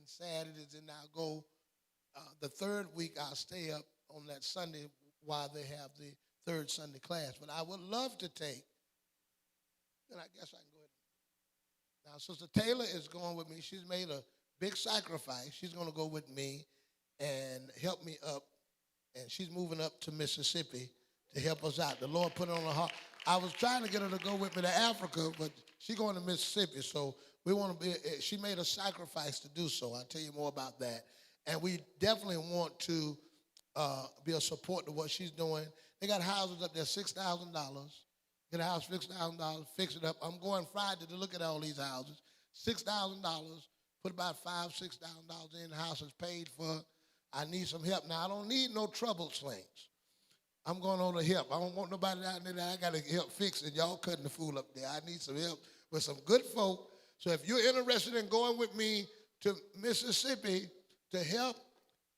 Saturdays, and I'll go the third week. I'll stay up on that Sunday while they have the third Sunday class. But I would love to take, and I guess I can go ahead. Now, Sister Taylor is going with me. She's made a big sacrifice. She's going to go with me and help me up, and she's moving up to Mississippi to help us out. The Lord put it on her heart. I was trying to get her to go with me to Africa, but she's going to Mississippi, so we want to be. She made a sacrifice to do so. I'll tell you more about that. And we definitely want to be a support to what she's doing. They got houses up there, $6,000. Get a house, $6,000, fix it up. I'm going Friday to look at all these houses. $6,000, put about $5,000, $6,000 in. The house is paid for. I need some help. Now, I don't need no trouble slings. I'm going on to help. I don't want nobody out there that I got to help fix it. Y'all cutting the fool up there. I need some help with some good folk. So if you're interested in going with me to Mississippi to help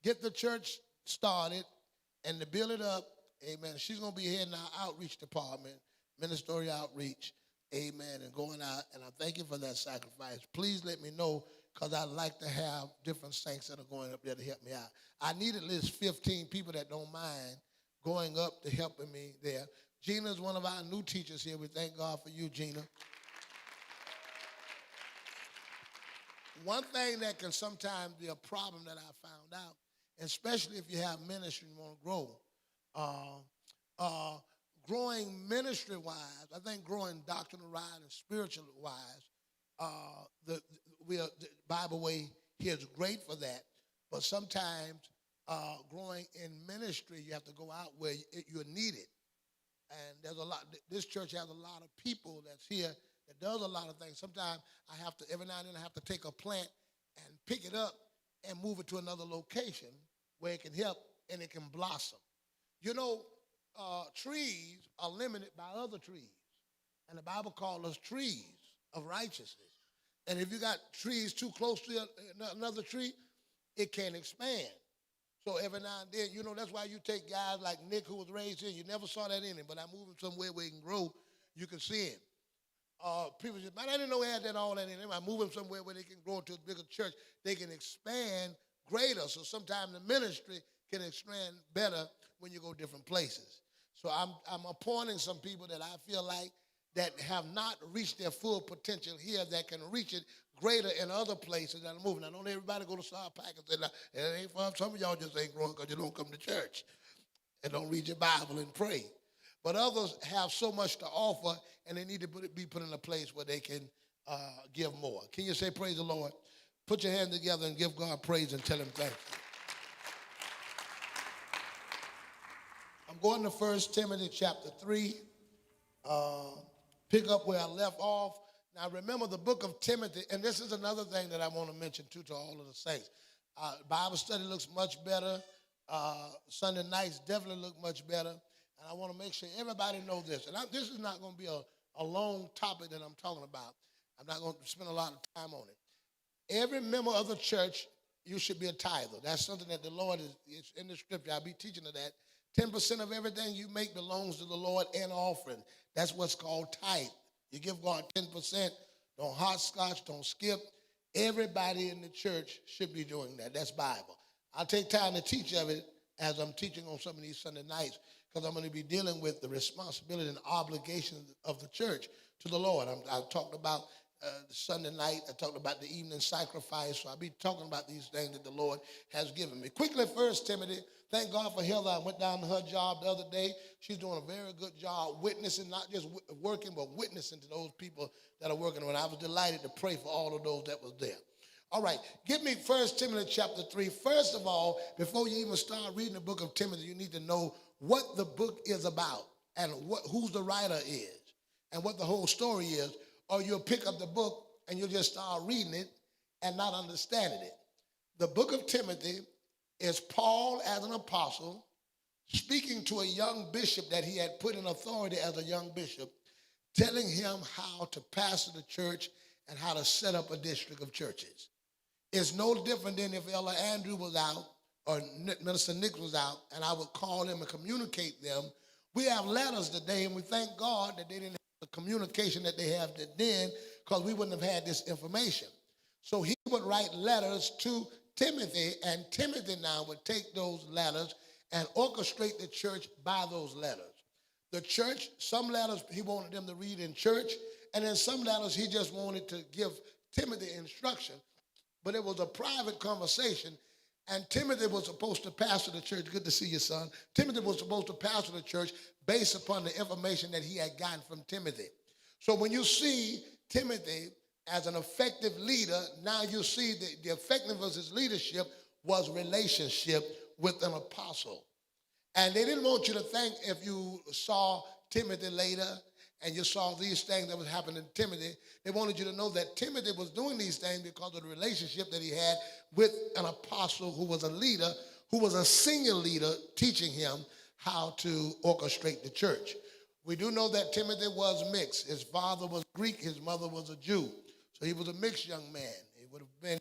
get the church started and to build it up, amen, she's going to be heading our outreach department, ministerial outreach, amen, and going out. And I thank you for that sacrifice. Please let me know, because I'd like to have different saints that are going up there to help me out. I need at least 15 people that don't mind going up to helping me there. Gina is one of our new teachers here. We thank God for you, Gina. One thing that can sometimes be a problem that I found out, especially if you have ministry and want to grow, growing ministry-wise, I think growing doctrinal-wise and spiritual-wise, the Bibleway here is great for that, but sometimes growing in ministry, you have to go out where you're needed. And there's a lot, this church has a lot of people that's here that does a lot of things. Sometimes I have to, every now and then I have to take a plant and pick it up and move it to another location where it can help and it can blossom. You know, trees are limited by other trees. And the Bible calls us trees of righteousness. And if you got trees too close to another tree, it can't expand. So every now and then, you know, that's why you take guys like Nick, who was raised here. You never saw that in him, but I move him somewhere where he can grow. You can see him. People say, man, I didn't know he had all that in him. I move him somewhere where they can grow into a bigger church. They can expand greater. So sometimes the ministry can expand better when you go different places. So I'm appointing some people that I feel like that have not reached their full potential here that can reach it greater in other places that are moving. Now, don't everybody go to South Pack and say, it ain't fun. Some of y'all just ain't growing because you don't come to church and don't read your Bible and pray. But others have so much to offer, and they need to be put in a place where they can give more. Can you say praise the Lord? Put your hands together and give God praise and tell him thank you. I'm going to 1 Timothy chapter 3. Pick up where I left off. Now, remember the book of Timothy, and this is another thing that I want to mention, too, to all of the saints. Bible study looks much better. Sunday nights definitely look much better. And I want to make sure everybody knows this. And this is not going to be a long topic that I'm talking about. I'm not going to spend a lot of time on it. Every member of the church, you should be a tither. That's something that the Lord is in the scripture. I'll be teaching to that. 10% of everything you make belongs to the Lord and offering. That's what's called tithe. You give God 10%. Don't hopscotch, don't skip. Everybody in the church should be doing that. That's Bible. I'll take time to teach of it as I'm teaching on some of these Sunday nights, because I'm going to be dealing with the responsibility and obligations of the church to the Lord. I talked about Sunday night. I talked about the evening sacrifice. So I'll be talking about these things that the Lord has given me. Quickly, 1 Timothy. Thank God for Heather. I went down to her job the other day. She's doing a very good job witnessing, not just working, but witnessing to those people that are working on it. I was delighted to pray for all of those that was there. All right, give me 1 Timothy chapter 3. First of all, before you even start reading the book of Timothy, you need to know what the book is about and who the writer is and what the whole story is, or you'll pick up the book and you'll just start reading it and not understanding it. The book of Timothy is Paul as an apostle speaking to a young bishop that he had put in authority as a young bishop, telling him how to pastor the church and how to set up a district of churches. It's no different than if Elder Andrew was out or Minister Nick was out and I would call them and communicate them. We have letters today, and we thank God that they didn't have the communication that they have then, because we wouldn't have had this information. So he would write letters to Timothy, and Timothy now would take those letters and orchestrate the church by those letters. The church, some letters he wanted them to read in church, and then some letters he just wanted to give Timothy instruction. But it was a private conversation, and Timothy was supposed to pastor the church. Good to see you, son. Timothy was supposed to pastor the church based upon the information that he had gotten from Timothy. So when you see Timothy as an effective leader, now you see the effectiveness of his leadership was relationship with an apostle. And they didn't want you to think, if you saw Timothy later and you saw these things that was happening to Timothy, they wanted you to know that Timothy was doing these things because of the relationship that he had with an apostle who was a leader, who was a senior leader, teaching him how to orchestrate the church. We do know that Timothy was mixed. His father was Greek, his mother was a Jew. So he was a mixed young man. He would have been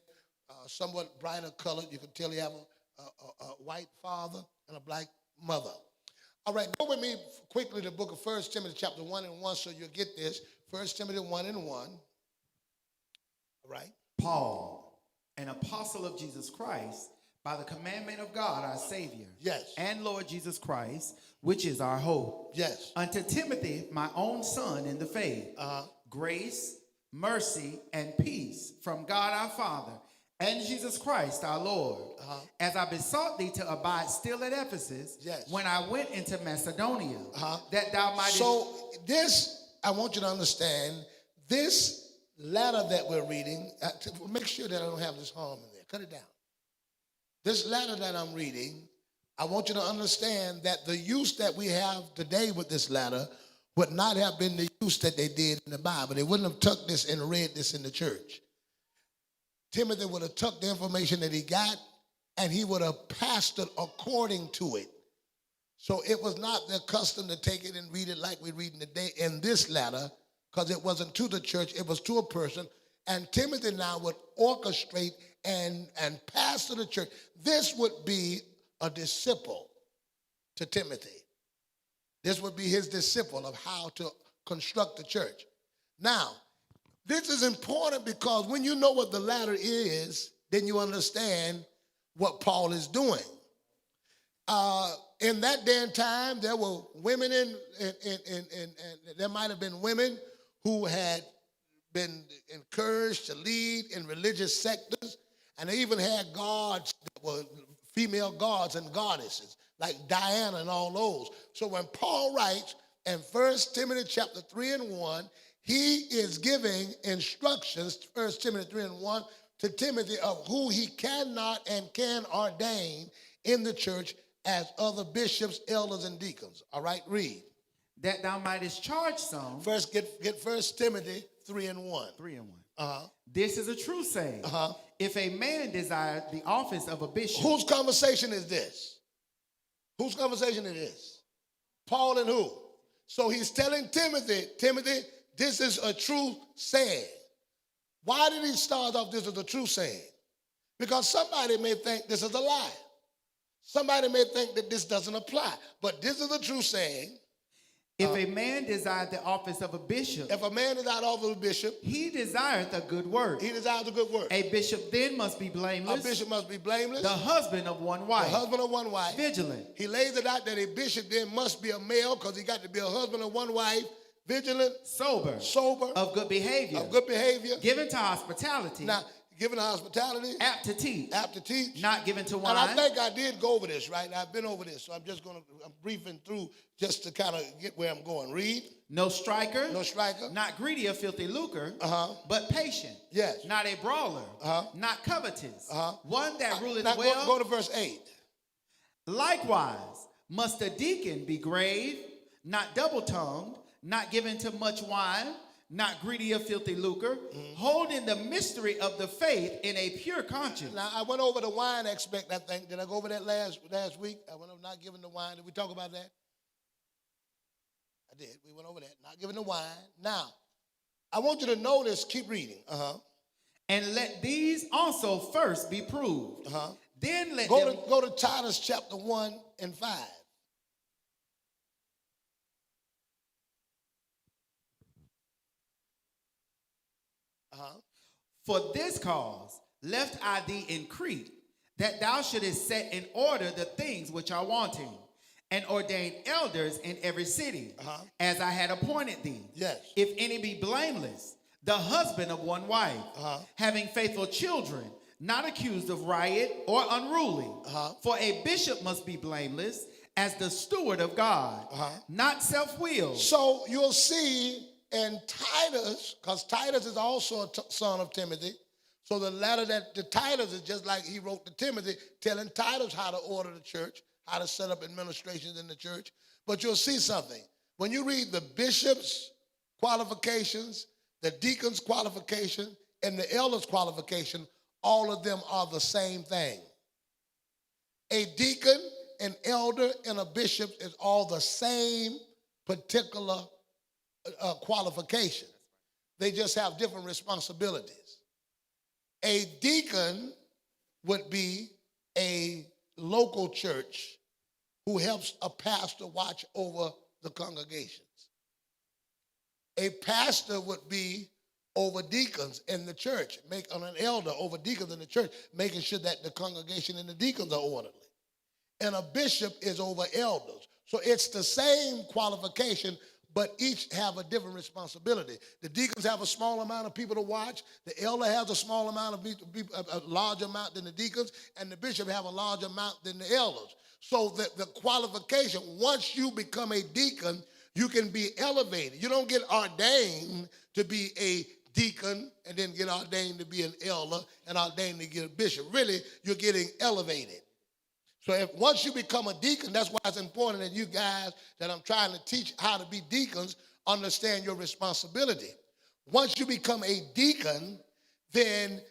somewhat brighter colored. You could tell he had a white father and a black mother. All right, go with me quickly to the book of 1 Timothy chapter 1 and 1 so you'll get this. 1 Timothy 1 and 1. All right. Paul, an apostle of Jesus Christ, by the commandment of God our Savior, yes, and Lord Jesus Christ, which is our hope. Yes. Unto Timothy, my own son in the faith, grace, mercy, and peace from God our Father and Jesus Christ our Lord. As I besought thee to abide still at Ephesus, yes, when I went into Macedonia, that thou mightest... So this, I want you to understand, this letter that we're reading, make sure that I don't have this harm in there. Cut it down. This letter that I'm reading, I want you to understand that the use that we have today with this letter would not have been the use that they did in the Bible. They wouldn't have took this and read this in the church. Timothy would have took the information that he got and he would have pastored according to it. So it was not their custom to take it and read it like we read in this letter, because it wasn't to the church, it was to a person. And Timothy now would orchestrate and pastor the church. This would be a disciple to Timothy. This would be his disciple of how to construct the church. Now, this is important because when you know what the latter is, then you understand what Paul is doing. In that day and time, there were women there might have been women who had been encouraged to lead in religious sectors, and they even had gods that were female gods and goddesses, like Diana and all those. So when Paul writes in 1 Timothy chapter 3 and 1, he is giving instructions, 1 Timothy 3 and 1, to Timothy of who he cannot and can ordain in the church as other bishops, elders, and deacons. All right, read. That thou mightest charge some. First, get 1 Timothy 3 and 1. 3 and 1. This is a true saying. If a man desire the office of a bishop. Whose conversation is this? Whose conversation is this? Paul and who? So he's telling Timothy, this is a true saying. Why did he start off this as a true saying? Because somebody may think this is a lie. Somebody may think that this doesn't apply. But this is a true saying. If a man desire the office of a bishop. If a man desire the office of a bishop. He desireth a good work. He desires a good work. A bishop then must be blameless. A bishop must be blameless. The husband of one wife. The husband of one wife. Vigilant. He lays it out that a bishop then must be a male because he got to be a husband of one wife. Vigilant. Sober. Of good behavior. Given to hospitality. Now, given to hospitality. Apt to teach. Not given to wine. And I think I did go over this, right? I've been over this, so I'm briefing through just to kind of get where I'm going. Read. No striker. Not greedy of filthy lucre. But patient. Yes. Not a brawler. Not covetous. One that ruleth now well. Go to verse 8. Likewise, must a deacon be grave, not double-tongued, not given to much wine, not greedy of filthy lucre, holding the mystery of the faith in a pure conscience. Now, I went over the wine aspect, I think. Did I go over that last week? I went over not giving the wine. Did we talk about that? I did. We went over that. Not giving the wine. Now, I want you to notice, keep reading. And let these also first be proved. Then let go to Titus chapter 1 and 5. For this cause left I thee in Crete, that thou shouldest set in order the things which are wanting, and ordain elders in every city, as I had appointed thee. Yes. If any be blameless, the husband of one wife, having faithful children, not accused of riot or unruly. For a bishop must be blameless, as the steward of God, not self-willed. So you'll see in Titus, because Titus is also a son of Timothy. So the letter that to Titus is just like he wrote to Timothy, telling Titus how to order the church, how to set up administrations in the church. But you'll see something. When you read the bishop's qualifications, the deacon's qualification, and the elder's qualification, all of them are the same thing. A deacon, an elder, and a bishop is all the same particular qualification. They just have different responsibilities. A deacon would be a local church who helps a pastor watch over the congregations. A pastor would be over deacons in the church, an elder over deacons in the church, making sure that the congregation and the deacons are orderly. And a bishop is over elders. So it's the same qualification, but each have a different responsibility. The deacons have a small amount of people to watch. The elder has a small amount of people, a large amount than the deacons, and the bishop have a large amount than the elders. So the qualification, once you become a deacon, you can be elevated. You don't get ordained to be a deacon and then get ordained to be an elder and ordained to get a bishop. Really, you're getting elevated. So once you become a deacon, that's why it's important that you guys that I'm trying to teach how to be deacons understand your responsibility. Once you become a deacon, then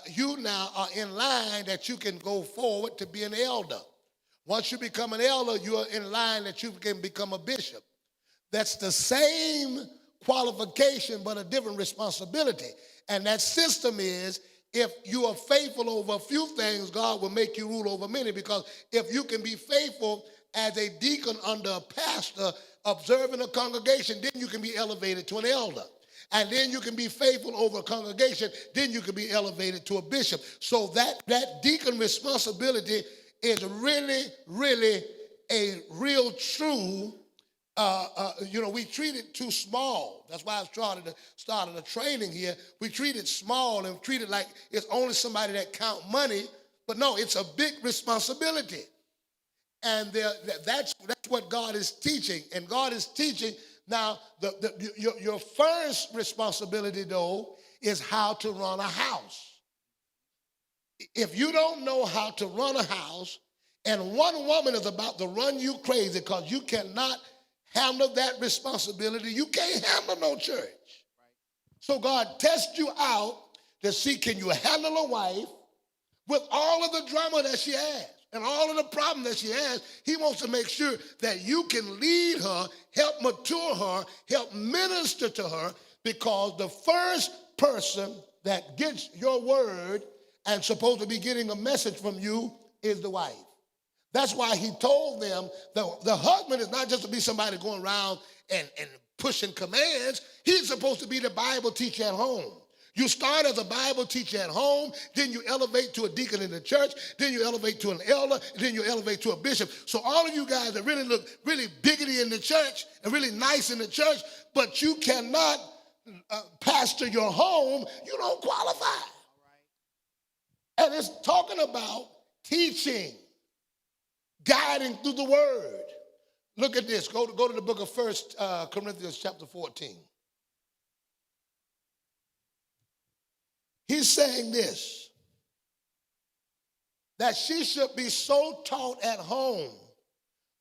you now are in line that you can go forward to be an elder. Once you become an elder, you are in line that you can become a bishop. That's the same qualification, but a different responsibility. And that system is, if you are faithful over a few things, God will make you rule over many. Because if you can be faithful as a deacon under a pastor, observing a congregation, then you can be elevated to an elder. And then you can be faithful over a congregation, then you can be elevated to a bishop. So that deacon responsibility is really, really a real true, we treat it too small. That's why I started a training here. We treat it small and treat it like it's only somebody that count money. But no, it's a big responsibility. And that's what God is teaching. And God is teaching. Now, your first responsibility, though, is how to run a house. If you don't know how to run a house, and one woman is about to run you crazy because you cannot handle that responsibility, you can't handle no church. So God tests you out to see, can you handle a wife with all of the drama that she has and all of the problems that she has? He wants to make sure that you can lead her, help mature her, help minister to her, because the first person that gets your word and supposed to be getting a message from you is the wife. That's why he told them the husband is not just to be somebody going around and pushing commands. He's supposed to be the Bible teacher at home. You start as a Bible teacher at home, then you elevate to a deacon in the church, then you elevate to an elder, and then you elevate to a bishop. So all of you guys that really look really biggity in the church and really nice in the church, but you cannot pastor your home, you don't qualify. And it's talking about teaching, guiding through the word. Look at this. Go to the book of 1 Cornelius chapter 14. He's saying this, that she should be so taught at home,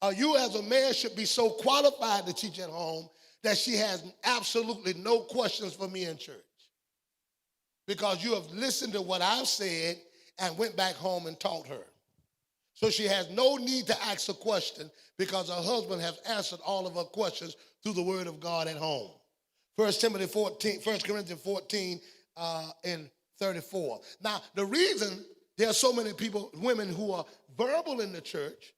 or you as a man should be so qualified to teach at home, that she has absolutely no questions for me in church. Because you have listened to what I've said and went back home and taught her. So she has no need to ask a question because her husband has answered all of her questions through the word of God at home. 1 Corinthians 14 and 34. Now, the reason there are so many women who are verbal in the church,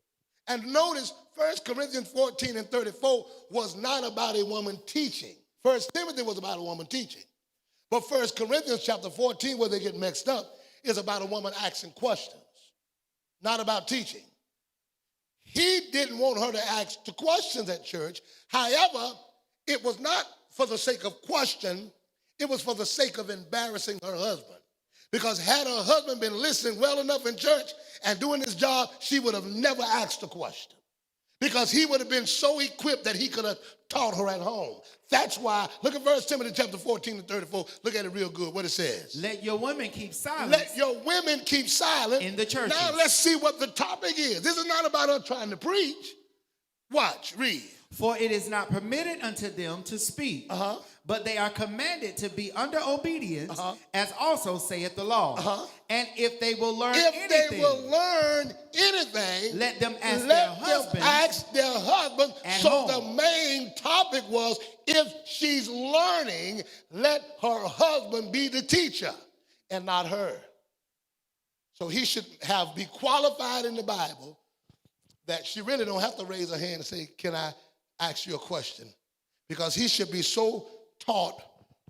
and notice 1 Corinthians 14 and 34 was not about a woman teaching. 1 Timothy was about a woman teaching. But 1 Corinthians chapter 14, where they get mixed up, is about a woman asking questions, not about teaching. He didn't want her to ask the questions at church. However, it was not for the sake of question. It was for the sake of embarrassing her husband. Because had her husband been listening well enough in church and doing his job, she would have never asked a question. Because he would have been so equipped that he could have taught her at home. That's why, look at 1 Timothy chapter 14 and 34. Look at it real good, what it says. Let your women keep silent. Let your women keep silent. In the churches. Now let's see what the topic is. This is not about her trying to preach. Watch, read. For it is not permitted unto them to speak, but they are commanded to be under obedience, as also saith the law. And if they will learn anything, let them ask their husbands. So the main topic was, if she's learning, let her husband be the teacher and not her. So he should be qualified in the Bible that she really don't have to raise her hand and say, can I ask you a question? Because he should be so taught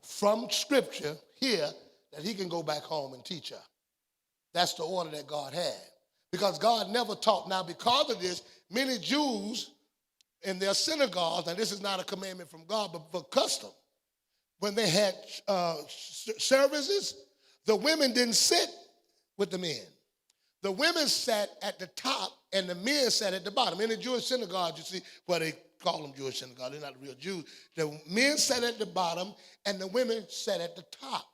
from Scripture here that he can go back home and teach her. That's the order that God had. Because God never taught. Now, because of this, many Jews in their synagogues, and this is not a commandment from God, but for custom, when they had services, the women didn't sit with the men. The women sat at the top and the men sat at the bottom. In the Jewish synagogue, you see, well, they call them Jewish synagogue. They're not real Jews. The men sat at the bottom and the women sat at the top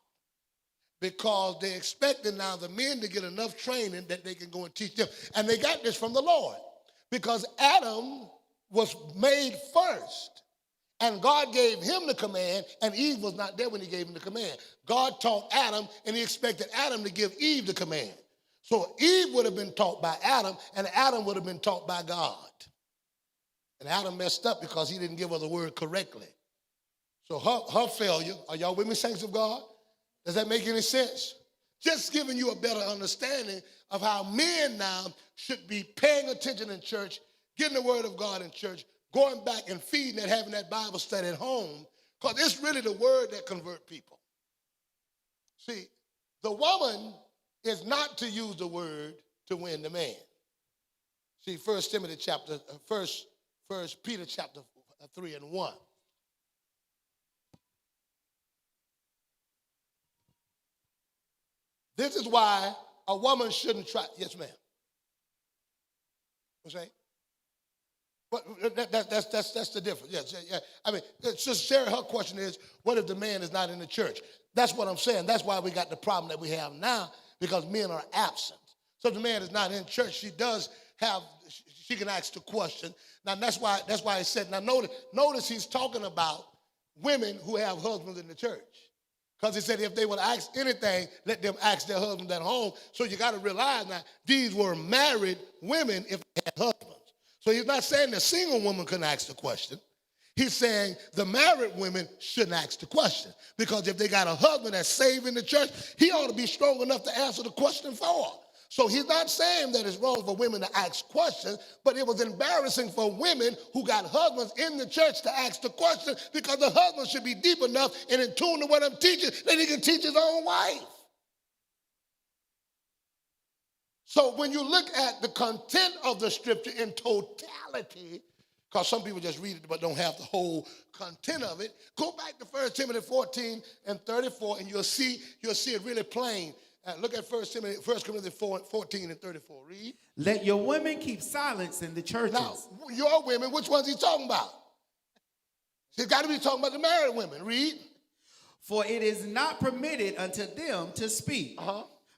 because they expected now the men to get enough training that they can go and teach them. And they got this from the Lord because Adam was made first. And God gave him the command, and Eve was not there when he gave him the command. God taught Adam, and he expected Adam to give Eve the command. So Eve would have been taught by Adam, and Adam would have been taught by God. And Adam messed up because he didn't give her the word correctly. So her failure, are y'all with me, saints of God? Does that make any sense? Just giving you a better understanding of how men now should be paying attention in church, getting the word of God in church, going back and feeding and having that Bible study at home, because it's really the word that convert people. See, the woman is not to use the word to win the man. See, 1 Peter chapter 3 and 1. This is why a woman shouldn't try. Yes, ma'am. What's that? But that's the difference. Yes, yeah. I mean, Sister Sarah, her question is, what if the man is not in the church? That's what I'm saying. That's why we got the problem that we have now, because men are absent. So if the man is not in church, she can ask the question. Now that's why he said. Now notice he's talking about women who have husbands in the church. Because he said if they would ask anything, let them ask their husbands at home. So you got to realize now, these were married women if they had husbands. So he's not saying the single woman couldn't ask the question. He's saying the married women shouldn't ask the question. Because if they got a husband that's saved in the church, he ought to be strong enough to answer the question for her. So he's not saying that it's wrong for women to ask questions, but it was embarrassing for women who got husbands in the church to ask the question, because the husband should be deep enough and in tune to what I'm teaching that he can teach his own wife. So when you look at the content of the scripture in totality, because some people just read it but don't have the whole content of it, go back to 1 Timothy 14 and 34 and you'll see it really plain. Look at 1 Corinthians 14 and 34. Read. Let your women keep silence in the churches. Now, your women, which ones he talking about? He's got to be talking about the married women. Read. For it is not permitted unto them to speak,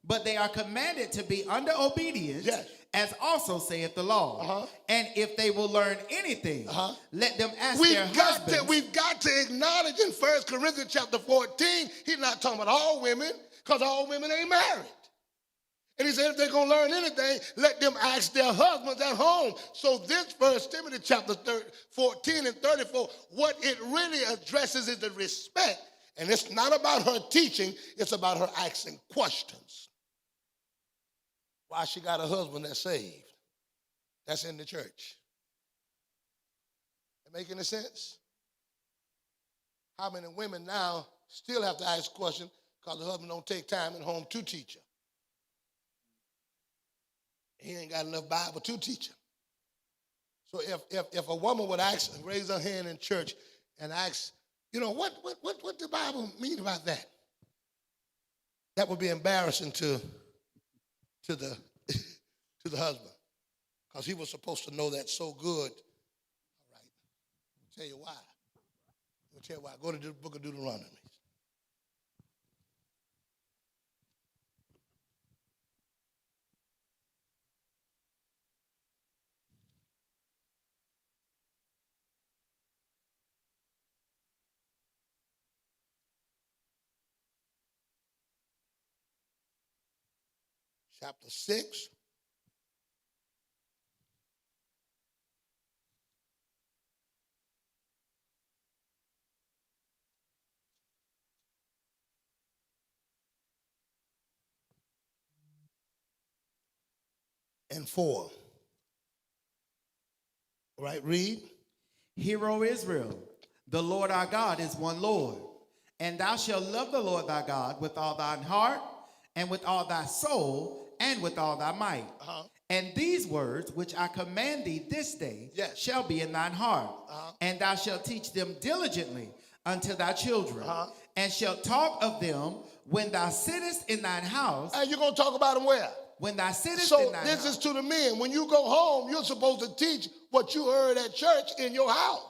but they are commanded to be under obedience, as also saith the law. And if they will learn anything, let them ask their husbands. We've got to acknowledge in 1 Corinthians chapter 14, he's not talking about all women, because all women ain't married. And he said if they're going to learn anything, let them ask their husbands at home. So this 1 Timothy chapter 14 and 34, what it really addresses is the respect. And it's not about her teaching, it's about her asking questions. Why she got a husband that's saved, that's in the church. That make any sense? How many women now still have to ask questions because the husband don't take time at home to teach her. He ain't got enough Bible to teach her. So if a woman would ask, raise her hand in church and ask, what the Bible mean about that? That would be embarrassing to the to the husband, because he was supposed to know that so good. All right, I'll tell you why. I'll tell you why. Go to the book of Deuteronomy. Chapter 6. And 4. All right, read. Hear, O Israel, the Lord our God is one Lord, and thou shalt love the Lord thy God with all thine heart, and with all thy soul, and with all thy might. And these words which I command thee this day shall be in thine heart, and thou shalt teach them diligently unto thy children, and shalt talk of them when thou sittest in thine house. And you're going to talk about them where? When thou sittest in thine house. So this is to the men. When you go home, you're supposed to teach what you heard at church in your house.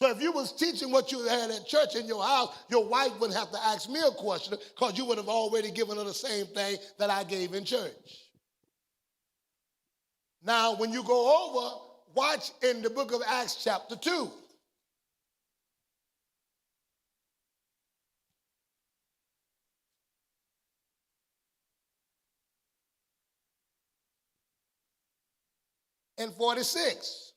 So if you was teaching what you had at church in your house, your wife wouldn't have to ask me a question, because you would have already given her the same thing that I gave in church. Now, when you go over, watch in the book of Acts chapter 2. And 46.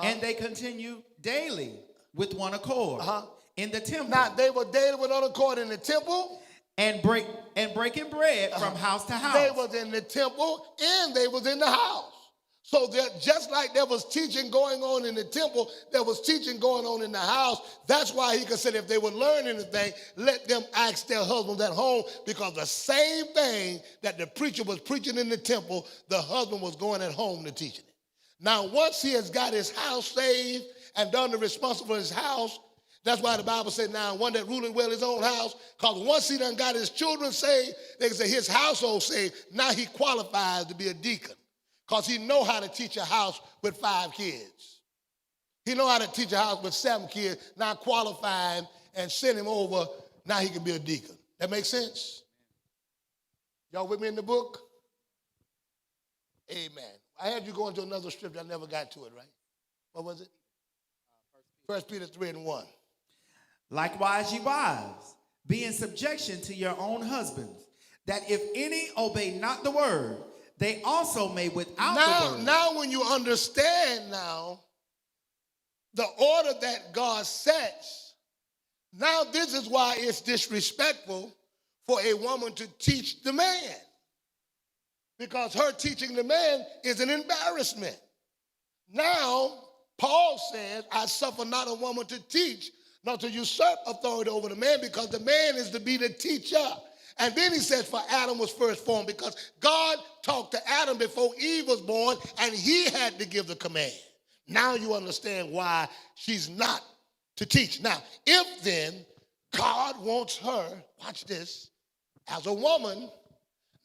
And they continue daily with one accord in the temple. Now, they were daily with one accord in the temple. And breaking bread from house to house. They was in the temple and they was in the house. So that just like there was teaching going on in the temple, there was teaching going on in the house. That's why he could say if they would learn anything, let them ask their husbands at home, because the same thing that the preacher was preaching in the temple, the husband was going at home to teaching it. Now, once he has got his house saved and done the responsible for his house, that's why the Bible said now one that ruleth well his own house, because once he done got his children saved, they can say his household saved, now he qualifies to be a deacon, because he know how to teach a house with 5 kids. He know how to teach a house with 7 kids, now qualifying and send him over, now he can be a deacon. That makes sense? Y'all with me in the book? Amen. I had you go into another scripture. I never got to it, right? What was it? 1 Peter 3:1. Likewise, ye wives, be in subjection to your own husbands, that if any obey not the word, they also may without the word. Now when you understand now the order that God sets, now this is why it's disrespectful for a woman to teach the man. Because her teaching the man is an embarrassment. Now, Paul says, I suffer not a woman to teach, not to usurp authority over the man, because the man is to be the teacher. And then he says, for Adam was first formed, because God talked to Adam before Eve was born, and he had to give the command. Now you understand why she's not to teach. Now, if then God wants her, watch this, as a woman,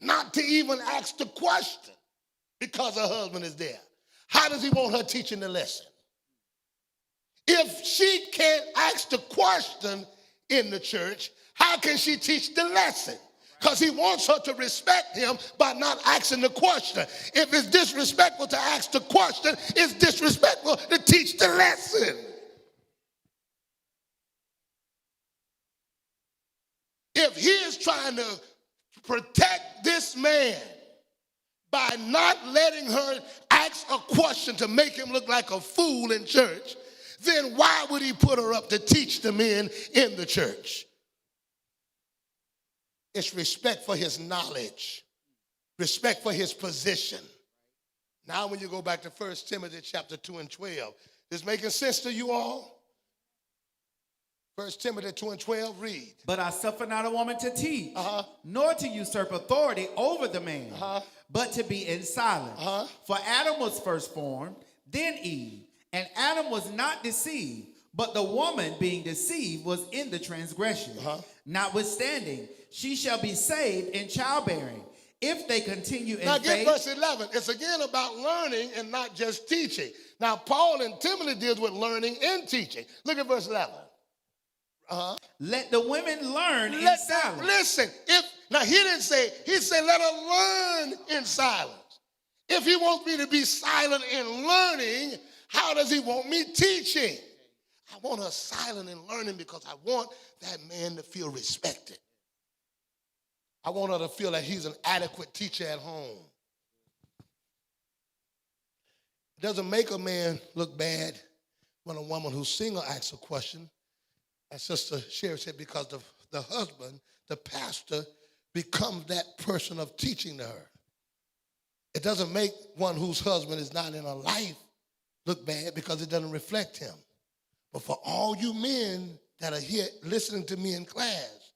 not to even ask the question because her husband is there, how does he want her teaching the lesson? If she can't ask the question in the church, how can she teach the lesson? Because he wants her to respect him by not asking the question. If it's disrespectful to ask the question, it's disrespectful to teach the lesson. If he is trying to protect this man by not letting her ask a question to make him look like a fool in church, then why would he put her up to teach the men in the church? It's respect for his knowledge, respect for his position. Now when you go back to 1 Timothy chapter 2 and 12, is this making sense to you all? 1 Timothy 2:12, read. But I suffer not a woman to teach, nor to usurp authority over the man, but to be in silence. For Adam was first formed, then Eve. And Adam was not deceived, but the woman being deceived was in the transgression. Notwithstanding, she shall be saved in childbearing, if they continue in now faith. get verse 11. It's again about learning and not just teaching. Now Paul and Timothy deals with learning and teaching. Look at verse 11. Let the women learn in silence. Listen, now he didn't say, he said let her learn in silence. If he wants me to be silent in learning, how does he want me teaching? I want her silent in learning because I want that man to feel respected. I want her to feel that he's an adequate teacher at home. It doesn't make a man look bad when a woman who's single asks a question. As Sister Sherry said, because the husband, the pastor, becomes that person of teaching to her. It doesn't make one whose husband is not in her life look bad because it doesn't reflect him. But for all you men that are here listening to me in class,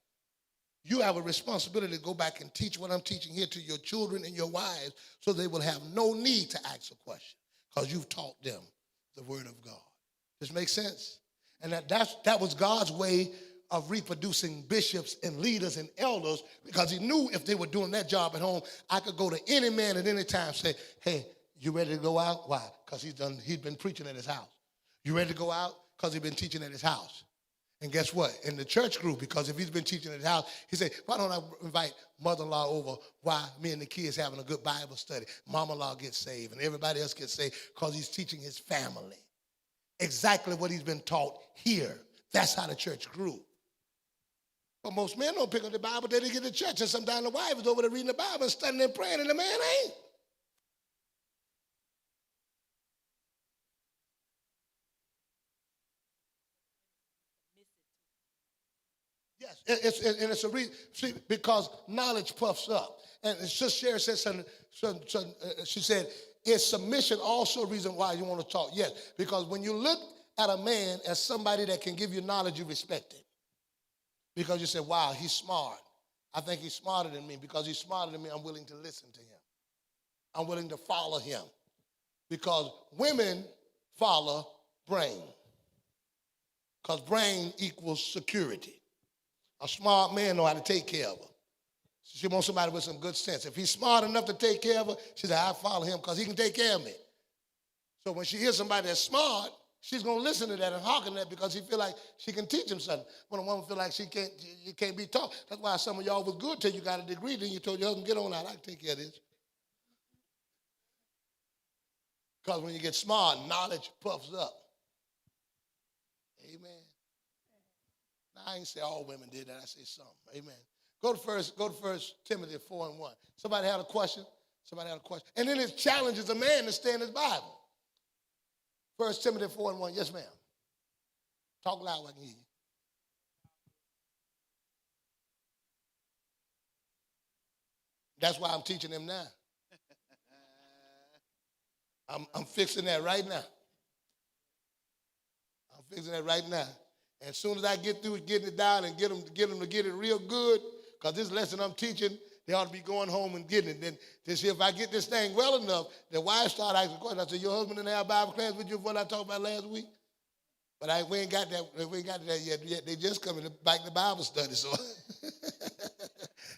you have a responsibility to go back and teach what I'm teaching here to your children and your wives so they will have no need to ask a question because you've taught them the word of God. This makes sense? And that was God's way of reproducing bishops and leaders and elders because he knew if they were doing that job at home, I could go to any man at any time and say, hey, you ready to go out? Why? Because he's been preaching at his house. You ready to go out? Because he's been teaching at his house. And guess what? In the church group, because if he's been teaching at his house, he said, why don't I invite mother-in-law over while me and the kids having a good Bible study? Mama-in-law gets saved and everybody else gets saved because he's teaching his family. Exactly what he's been taught here. That's how the church grew. But most men don't pick up the Bible, they get to church, and sometimes the wife is over there reading the Bible and studying and praying, and the man ain't. Yes, it's a reason. See, because knowledge puffs up. And Sister Sherry said something, she said, is submission also a reason why you want to talk? Yes, because when you look at a man as somebody that can give you knowledge, you respect him. Because you say, wow, he's smart. I think he's smarter than me. Because he's smarter than me, I'm willing to listen to him. I'm willing to follow him. Because women follow brain. Because brain equals security. A smart man knows how to take care of her. She wants somebody with some good sense. If he's smart enough to take care of her, she said, I follow him because he can take care of me. So when she hears somebody that's smart, she's going to listen to that and hearken to that because she feel like she can teach him something. When a woman feel like you can't be taught. That's why some of y'all was good till you got a degree. Then you told your husband, get on out. I can take care of this. Because when you get smart, knowledge puffs up. Amen. Now, I ain't say all women did that. I say some. Amen. Go to first Timothy 4:1. Somebody had a question? Somebody had a question. And then it challenges a man to stay in his Bible. 1 Timothy 4:1. Yes, ma'am. Talk loud, I can hear you. That's why I'm teaching them now. I'm fixing that right now. I'm fixing that right now. And as soon as I get through getting it down and get them to get it real good, because this lesson I'm teaching, they ought to be going home and getting it. Then to see if I get this thing well enough, the wife start asking questions. I said, your husband didn't have Bible class with you for what I talked about last week? But we ain't got that yet. They just coming back to Bible study. So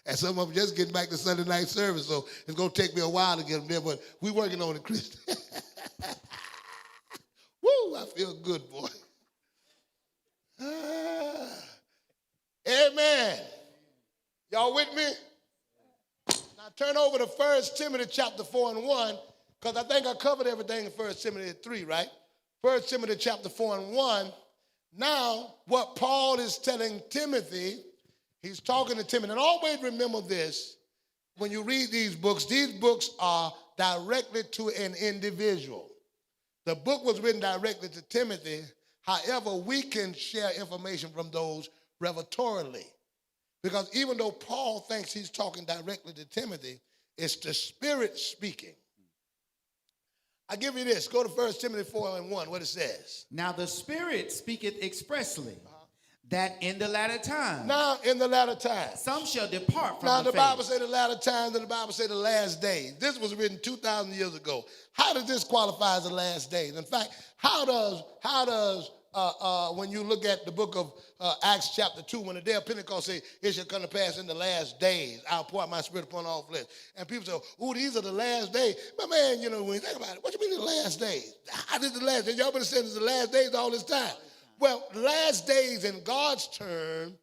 and some of them just getting back to Sunday night service. So it's going to take me a while to get them there. But we working on it, Christian. Woo, I feel good, boy. Amen. Y'all with me? Now turn over to 1 Timothy chapter 4:1, because I think I covered everything in 1 Timothy 3, right? 1 Timothy chapter 4:1. Now, what Paul is telling Timothy, he's talking to Timothy. And always remember this, when you read these books are directly to an individual. The book was written directly to Timothy. However, we can share information from those revelatorily. Because even though Paul thinks he's talking directly to Timothy, it's the Spirit speaking. I give you this. Go to 1 Timothy 4:1, what it says. Now the Spirit speaketh expressly that in the latter time Now in the latter times. some shall depart from Now the the Bible faith. say the latter times and the Bible say the last days. This was written 2,000 years ago. How does this qualify as the last days? In fact, how does when you look at the book of Acts chapter 2, when the day of Pentecost say, it shall come to pass in the last days, I'll pour out my spirit upon all flesh. And people say, oh, these are the last days. But man, you know, when you think about it, what do you mean the last days? How did the last days? Y'all been saying it's the last days all this time. Well, last days in God's term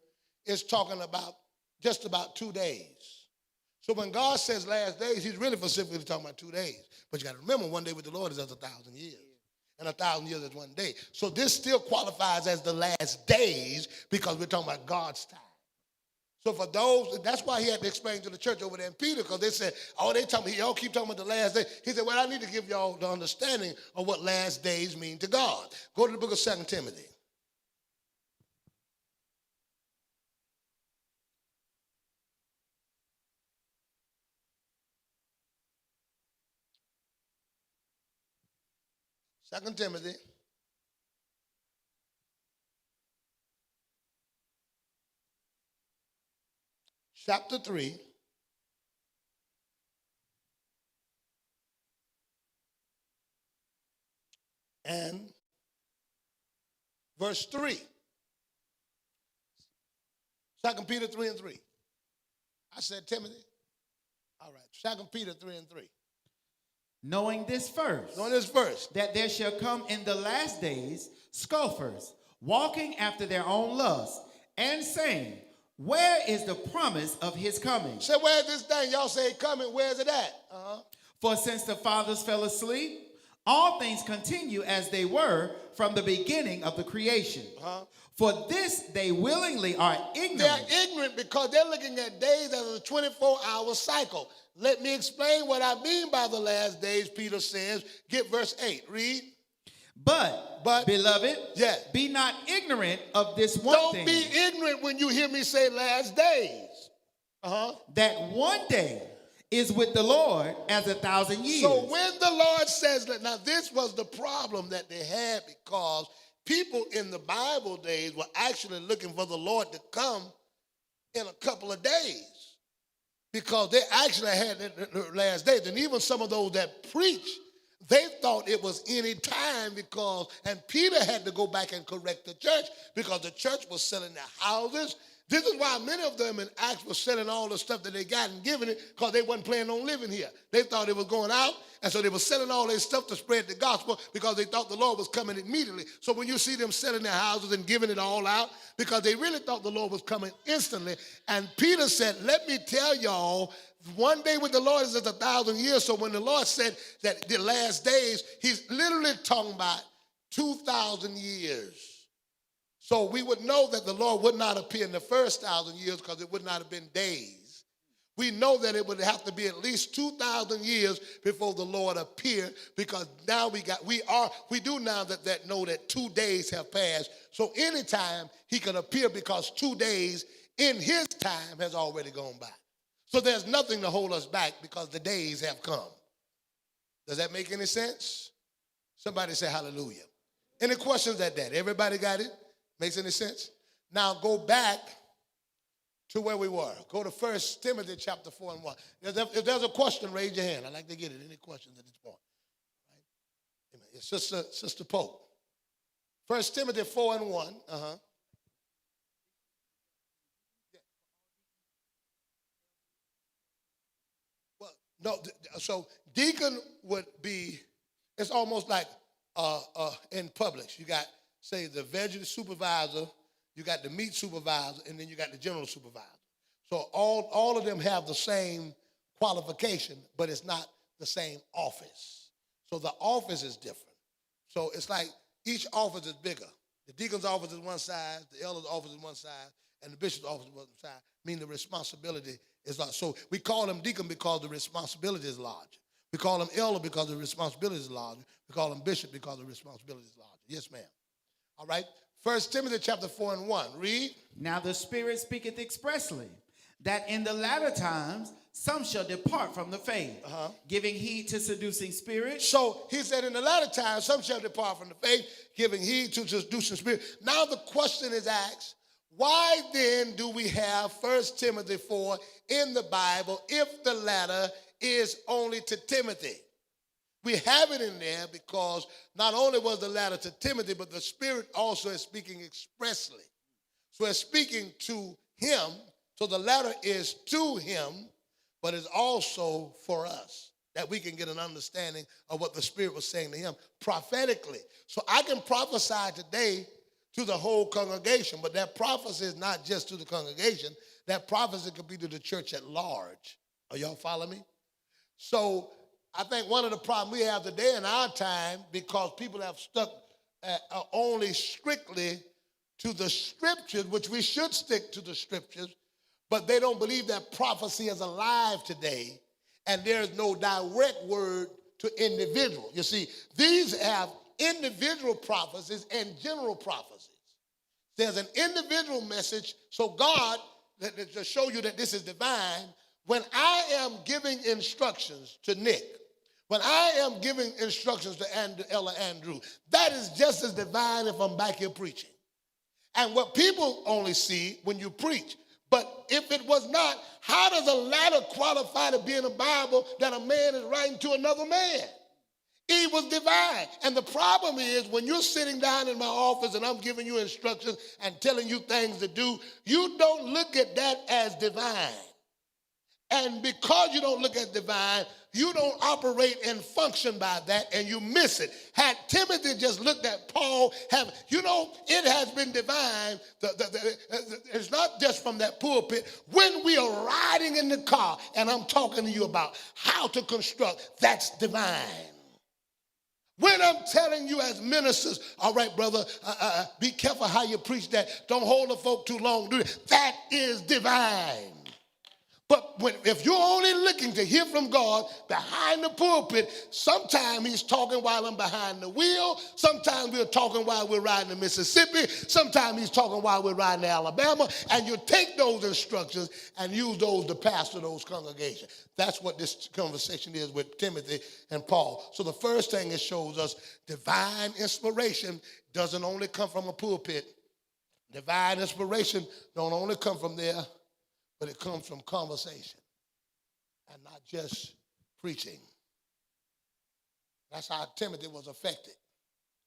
is talking about just about 2 days. So when God says last days, he's really specifically talking about 2 days. But you got to remember, one day with the Lord is as 1,000 years. And 1,000 years is 1 day. So this still qualifies as the last days because we're talking about God's time. So for those, that's why he had to explain to the church over there in Peter, because they said, oh, y'all keep talking about the last day. He said, well, I need to give y'all the understanding of what last days mean to God. Go to the book of 2 Timothy. Second Timothy, chapter 3, and verse 3. 2 Peter 3 and 3. I said Timothy. All right, 2 Peter 3 and 3. Knowing this first, That there shall come in the last days scoffers, walking after their own lusts, and saying, where is the promise of his coming? Say, where's this thing? Y'all say coming, where's it at? For since the fathers fell asleep, all things continue as they were from the beginning of the creation. For this they willingly are ignorant. They're ignorant because they're looking at days as a 24-hour cycle. Let me explain what I mean by the last days, Peter says. Get verse 8. Read. But beloved, be not ignorant of this one thing. Don't be ignorant when you hear me say last days. That one day is with the Lord as 1,000 years. So when the Lord says that, now this was the problem that they had, because people in the Bible days were actually looking for the Lord to come in a couple of days, because they actually had the last days. And even some of those that preached, they thought it was any time, and Peter had to go back and correct the church because the church was selling their houses. This is why many of them in Acts were selling all the stuff that they got and giving it, because they wasn't planning on living here. They thought it was going out, and so they were selling all their stuff to spread the gospel because they thought the Lord was coming immediately. So when you see them selling their houses and giving it all out, because they really thought the Lord was coming instantly. And Peter said, let me tell y'all, one day with the Lord is as 1,000 years. So when the Lord said that the last days, he's literally talking about 2,000 years. So we would know that the Lord would not appear in the first 1,000 years because it would not have been days. We know that it would have to be at least 2,000 years before the Lord appeared, because now we do now that know that 2 days have passed. So anytime he can appear, because 2 days in his time has already gone by. So there's nothing to hold us back because the days have come. Does that make any sense? Somebody say hallelujah. Any questions at that? Everybody got it? Makes any sense? Now go back to where we were. Go to 1 Timothy chapter 4 and 1. If there's a question, raise your hand. I'd like to get it. Any questions at this point? Right? It's Sister Pope. 1 Timothy 4 and 1. Well, no, so deacon would be, it's almost like in Publix. You got, say, the vegetable supervisor, you got the meat supervisor, and then you got the general supervisor. So all of them have the same qualification, but it's not the same office. So the office is different. So it's like each office is bigger. The deacon's office is one side, the elder's office is one side, and the bishop's office is one side, meaning the responsibility is large. So we call them deacon because the responsibility is large. We call them elder because the responsibility is large. We call them bishop because the responsibility is large. Yes, ma'am. All right. 1 Timothy chapter 4 and 1. Read. Now the Spirit speaketh expressly, that in the latter times some shall depart from the faith, giving heed to seducing spirits. So he said in the latter times some shall depart from the faith, giving heed to seducing spirits. Now the question is asked, Why then do we have 1 Timothy 4 in the Bible if the letter is only to Timothy? We have it in there because not only was the letter to Timothy, but the Spirit also is speaking expressly. So it's speaking to him. So the letter is to him, but it's also for us, that we can get an understanding of what the Spirit was saying to him prophetically. So I can prophesy today to the whole congregation, but that prophecy is not just to the congregation. That prophecy could be to the church at large. Are y'all following me? So I think one of the problems we have today in our time, because people have stuck only strictly to the scriptures, which we should stick to the scriptures, but they don't believe that prophecy is alive today, and there's no direct word to individual. You see, these have individual prophecies and general prophecies. There's an individual message, so God, to show you that this is divine, when I am giving instructions to Nick, when I am giving instructions to Ella Andrew, that is just as divine if I'm back here preaching. And what people only see when you preach. But if it was not, how does a letter qualify to be in the Bible that a man is writing to another man? It was divine. And the problem is when you're sitting down in my office and I'm giving you instructions and telling you things to do, you don't look at that as divine. And because you don't look at divine, you don't operate and function by that, and you miss it. Had Timothy just looked at Paul, it has been divine. It's not just from that pulpit. When we are riding in the car, and I'm talking to you about how to construct, that's divine. When I'm telling you as ministers, all right, brother, be careful how you preach that. Don't hold the folk too long. That is divine. But if you're only looking to hear from God behind the pulpit, sometimes he's talking while I'm behind the wheel. Sometimes we're talking while we're riding to Mississippi. Sometimes he's talking while we're riding to Alabama. And you take those instructions and use those to pastor those congregations. That's what this conversation is with Timothy and Paul. So the first thing it shows us, divine inspiration doesn't only come from a pulpit. Divine inspiration don't only come from there, but it comes from conversation and not just preaching. That's how Timothy was affected.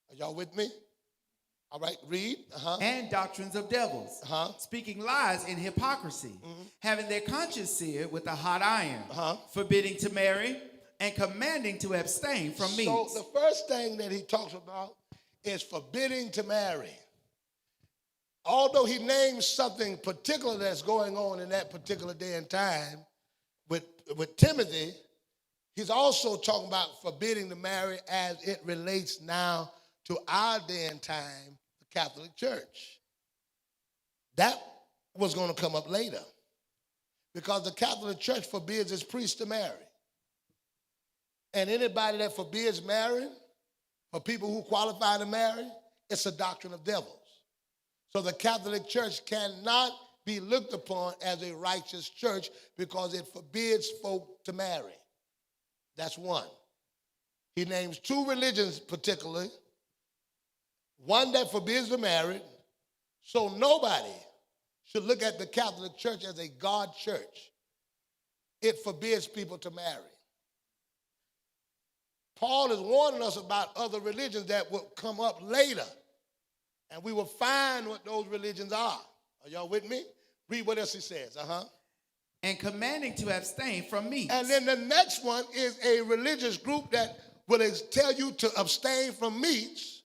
Are y'all with me? All right, read. And doctrines of devils, speaking lies in hypocrisy, having their conscience seared with a hot iron, forbidding to marry, and commanding to abstain from meats. So the first thing that he talks about is forbidding to marry. Although he names something particular that's going on in that particular day and time with Timothy, he's also talking about forbidding to marry as it relates now to our day and time, the Catholic Church. That was going to come up later because the Catholic Church forbids its priests to marry. And anybody that forbids marrying, for people who qualify to marry, it's a doctrine of devils. So the Catholic Church cannot be looked upon as a righteous church because it forbids folk to marry. That's one. He names two religions particularly, one that forbids to marry, so nobody should look at the Catholic Church as a God church. It forbids people to marry. Paul is warning us about other religions that will come up later. And we will find what those religions are. Are y'all with me? Read what else he says. And commanding to abstain from meats. And then the next one is a religious group that will tell you to abstain from meats.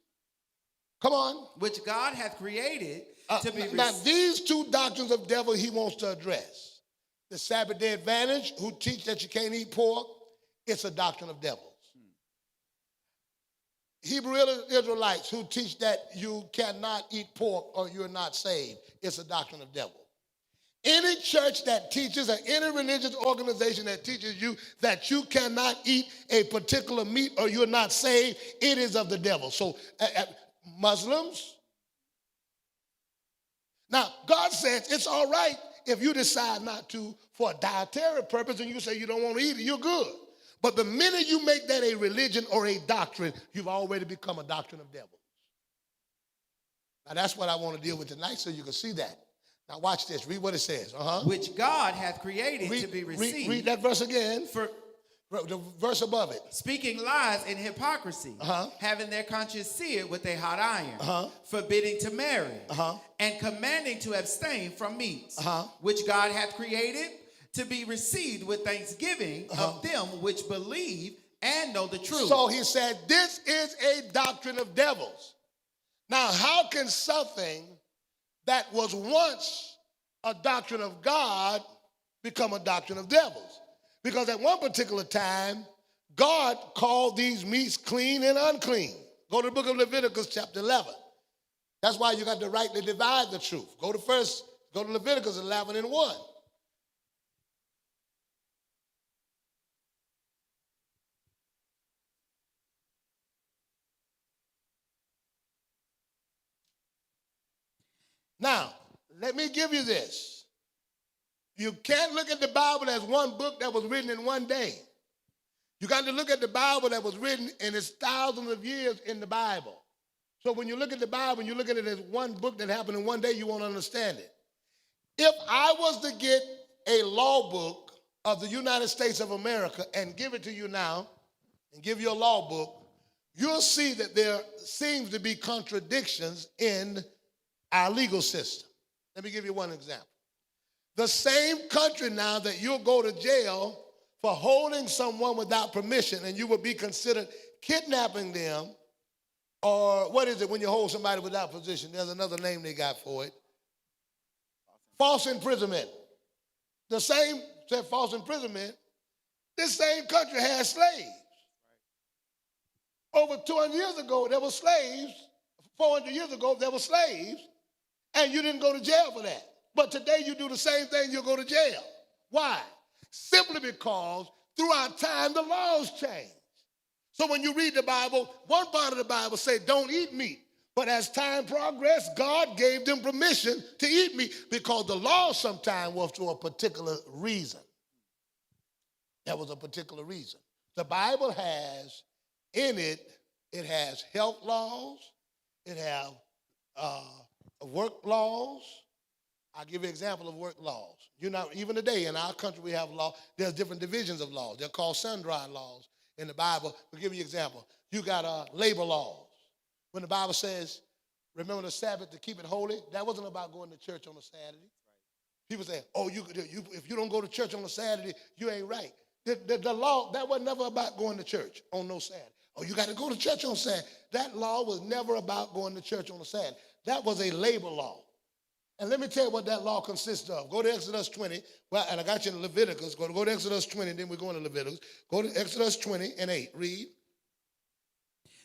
Come on. Which God hath created to be... Now, these two doctrines of devil he wants to address. The Sabbath day advantage, who teach that you can't eat pork, it's a doctrine of devils. Hebrew Israelites who teach that you cannot eat pork or you're not saved. It's a doctrine of devil. Any church that teaches or any religious organization that teaches you that you cannot eat a particular meat or you're not saved, it is of the devil. So Muslims. Now, God says it's all right if you decide not to for a dietary purpose and you say you don't want to eat it, you're good. But the minute you make that a religion or a doctrine, you've already become a doctrine of devils. Now, that's what I want to deal with tonight so you can see that. Now watch this. Read what it says. which God hath created to be received. Read that verse again. For The verse above it. speaking lies and hypocrisy, having their conscience seared with a hot iron, forbidding to marry, and commanding to abstain from meats, which God hath created to be received with thanksgiving of them which believe and know the truth. So he said, this is a doctrine of devils. Now, how can something that was once a doctrine of God become a doctrine of devils? Because at one particular time, God called these meats clean and unclean. Go to the book of Leviticus chapter 11. That's why you got to rightly divide the truth. Go to Leviticus 11 and 1. Now, let me give you this. You can't look at the Bible as one book that was written in one day. You got to look at the Bible that was written and it's thousands of years in the Bible. So when you look at the Bible and you look at it as one book that happened in one day, you won't understand it. If I was to get a law book of the United States of America and give it to you now and give you a law book, you'll see that there seems to be contradictions in our legal system. Let me give you one example. The same country now that you'll go to jail for holding someone without permission and you will be considered kidnapping them, or what is it when you hold somebody without permission? There's another name they got for it. False imprisonment. The same said false imprisonment. This same country has slaves. Over 200 years ago, there were slaves. 400 years ago, there were slaves, and you didn't go to jail for that. But today you do the same thing, you'll go to jail. Why? Simply because throughout time the laws change. So when you read the Bible, one part of the Bible says don't eat meat. But as time progressed, God gave them permission to eat meat because the law sometimes was for a particular reason. That was a particular reason. The Bible has in it, it has health laws, it has work laws. I'll give you an example of work laws. Even today in our country we have law. There's different divisions of laws. They're called sundry laws in the Bible. I'll give you an example. You got labor laws. When the Bible says, remember the Sabbath to keep it holy, that wasn't about going to church on a Saturday. People say, oh, if you don't go to church on a Saturday, you ain't right. The law, that was never about going to church on no Saturday. Oh, you got to go to church on Saturday. That law was never about going to church on a Saturday. That was a labor law. And let me tell you what that law consists of. Go to Exodus 20. Well, and I got you in Leviticus. Go to Exodus 20, then we're going to Leviticus. Go to Exodus 20 and 8. Read.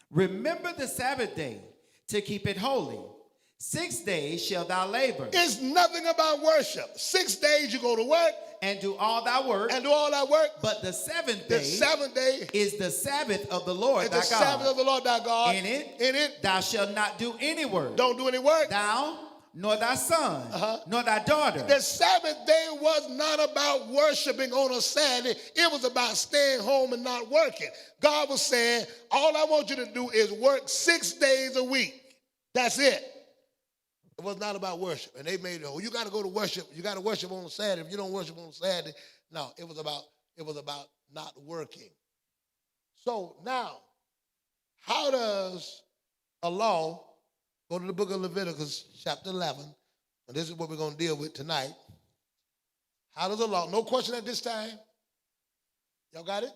Remember the Sabbath day to keep it holy. 6 days shall thou labor. It's nothing about worship. 6 days you go to work. And do all thy work. And do all thy work. But the seventh day is the Sabbath of the Lord thy God. It's the Sabbath of the Lord thy God. In it thou shalt not do any work. Don't do any work. Thou, nor thy son, nor thy daughter. The Sabbath day was not about worshiping on a Saturday. It was about staying home and not working. God was saying, all I want you to do is work 6 days a week. That's it. It was not about worship. And they made it, oh, you got to go to worship. You got to worship on a Saturday. If you don't worship on a Saturday, no, it was about not working. So now, how does a law, go to the book of Leviticus, chapter 11, and this is what we're going to deal with tonight. How does a law, no question at this time? Y'all got it?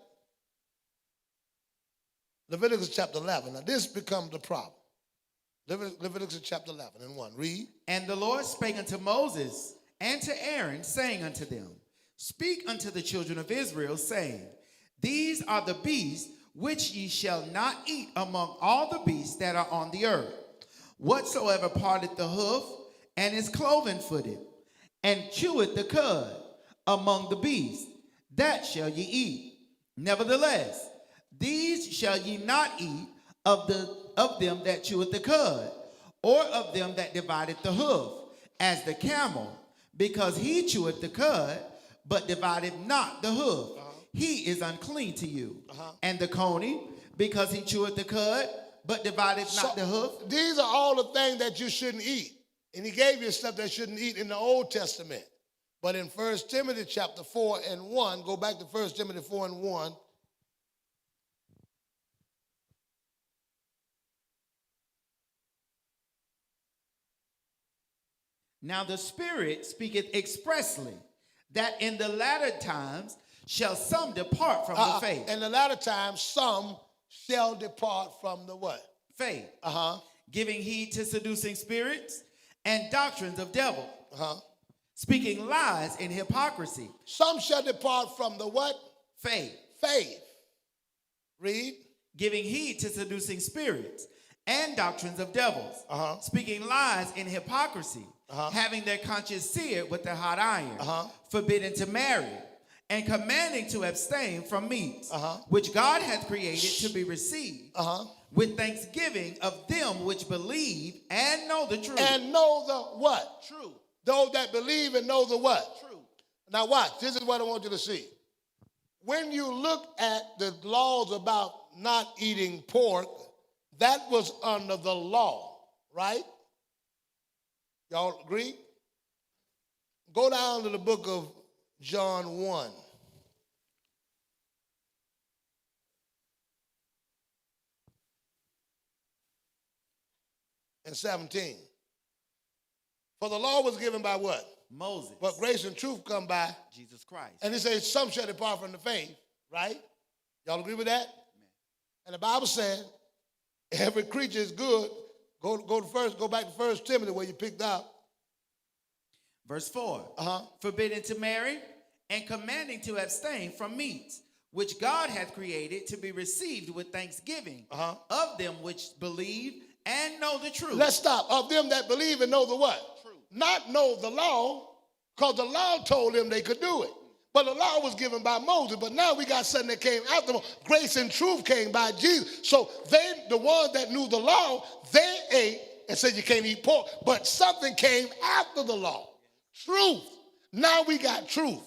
Leviticus chapter 11. Now this becomes the problem. Leviticus chapter 11 and 1. Read. And the Lord spake unto Moses and to Aaron, saying unto them, speak unto the children of Israel, saying, these are the beasts which ye shall not eat among all the beasts that are on the earth. Whatsoever parteth the hoof and is cloven-footed, and cheweth the cud among the beasts, that shall ye eat. Nevertheless, these shall ye not eat of them that cheweth the cud, or of them that divideth the hoof, as the camel, because he cheweth the cud, but divideth not the hoof. He is unclean to you. And the coney, because he cheweth the cud, but divideth not the hoof. These are all the things that you shouldn't eat. And he gave you stuff that shouldn't eat in the Old Testament. But in 1 Timothy chapter 4 and 1, go back to 1 Timothy 4 and 1. Now the Spirit speaketh expressly that in the latter times shall some depart from the faith. In the latter times, some shall depart from the what? Faith. Giving heed to seducing spirits and doctrines of devil. Speaking lies in hypocrisy. Some shall depart from the what? Faith. Faith. Read. Giving heed to seducing spirits and doctrines of devils. Speaking lies in hypocrisy. Having their conscience seared with the hot iron. Forbidden to marry. And commanding to abstain from meats, which God hath created to be received, with thanksgiving of them which believe and know the truth. And know the what? Truth. Those that believe and know the what? Truth. Now watch, this is what I want you to see. When you look at the laws about not eating pork, that was under the law, right? Y'all agree? Go down to the book of John 1. And 17. For the law was given by what? Moses. But grace and truth come by Jesus Christ. And he says, some shall depart from the faith, right? Y'all agree with that? Amen. And the Bible said, every creature is good. Go back to 1 Timothy where you picked up. Verse 4. Forbidden to marry and commanding to abstain from meats, which God hath created to be received with thanksgiving of them which believe and know the truth. Let's stop. Of them that believe and know the what? Truth. Not know the law, because the law told them they could do it. But the law was given by Moses. But now we got something that came after them. Grace and truth came by Jesus. So they, the ones that knew the law, they ate and said you can't eat pork. But something came after the law. Truth. Now we got truth.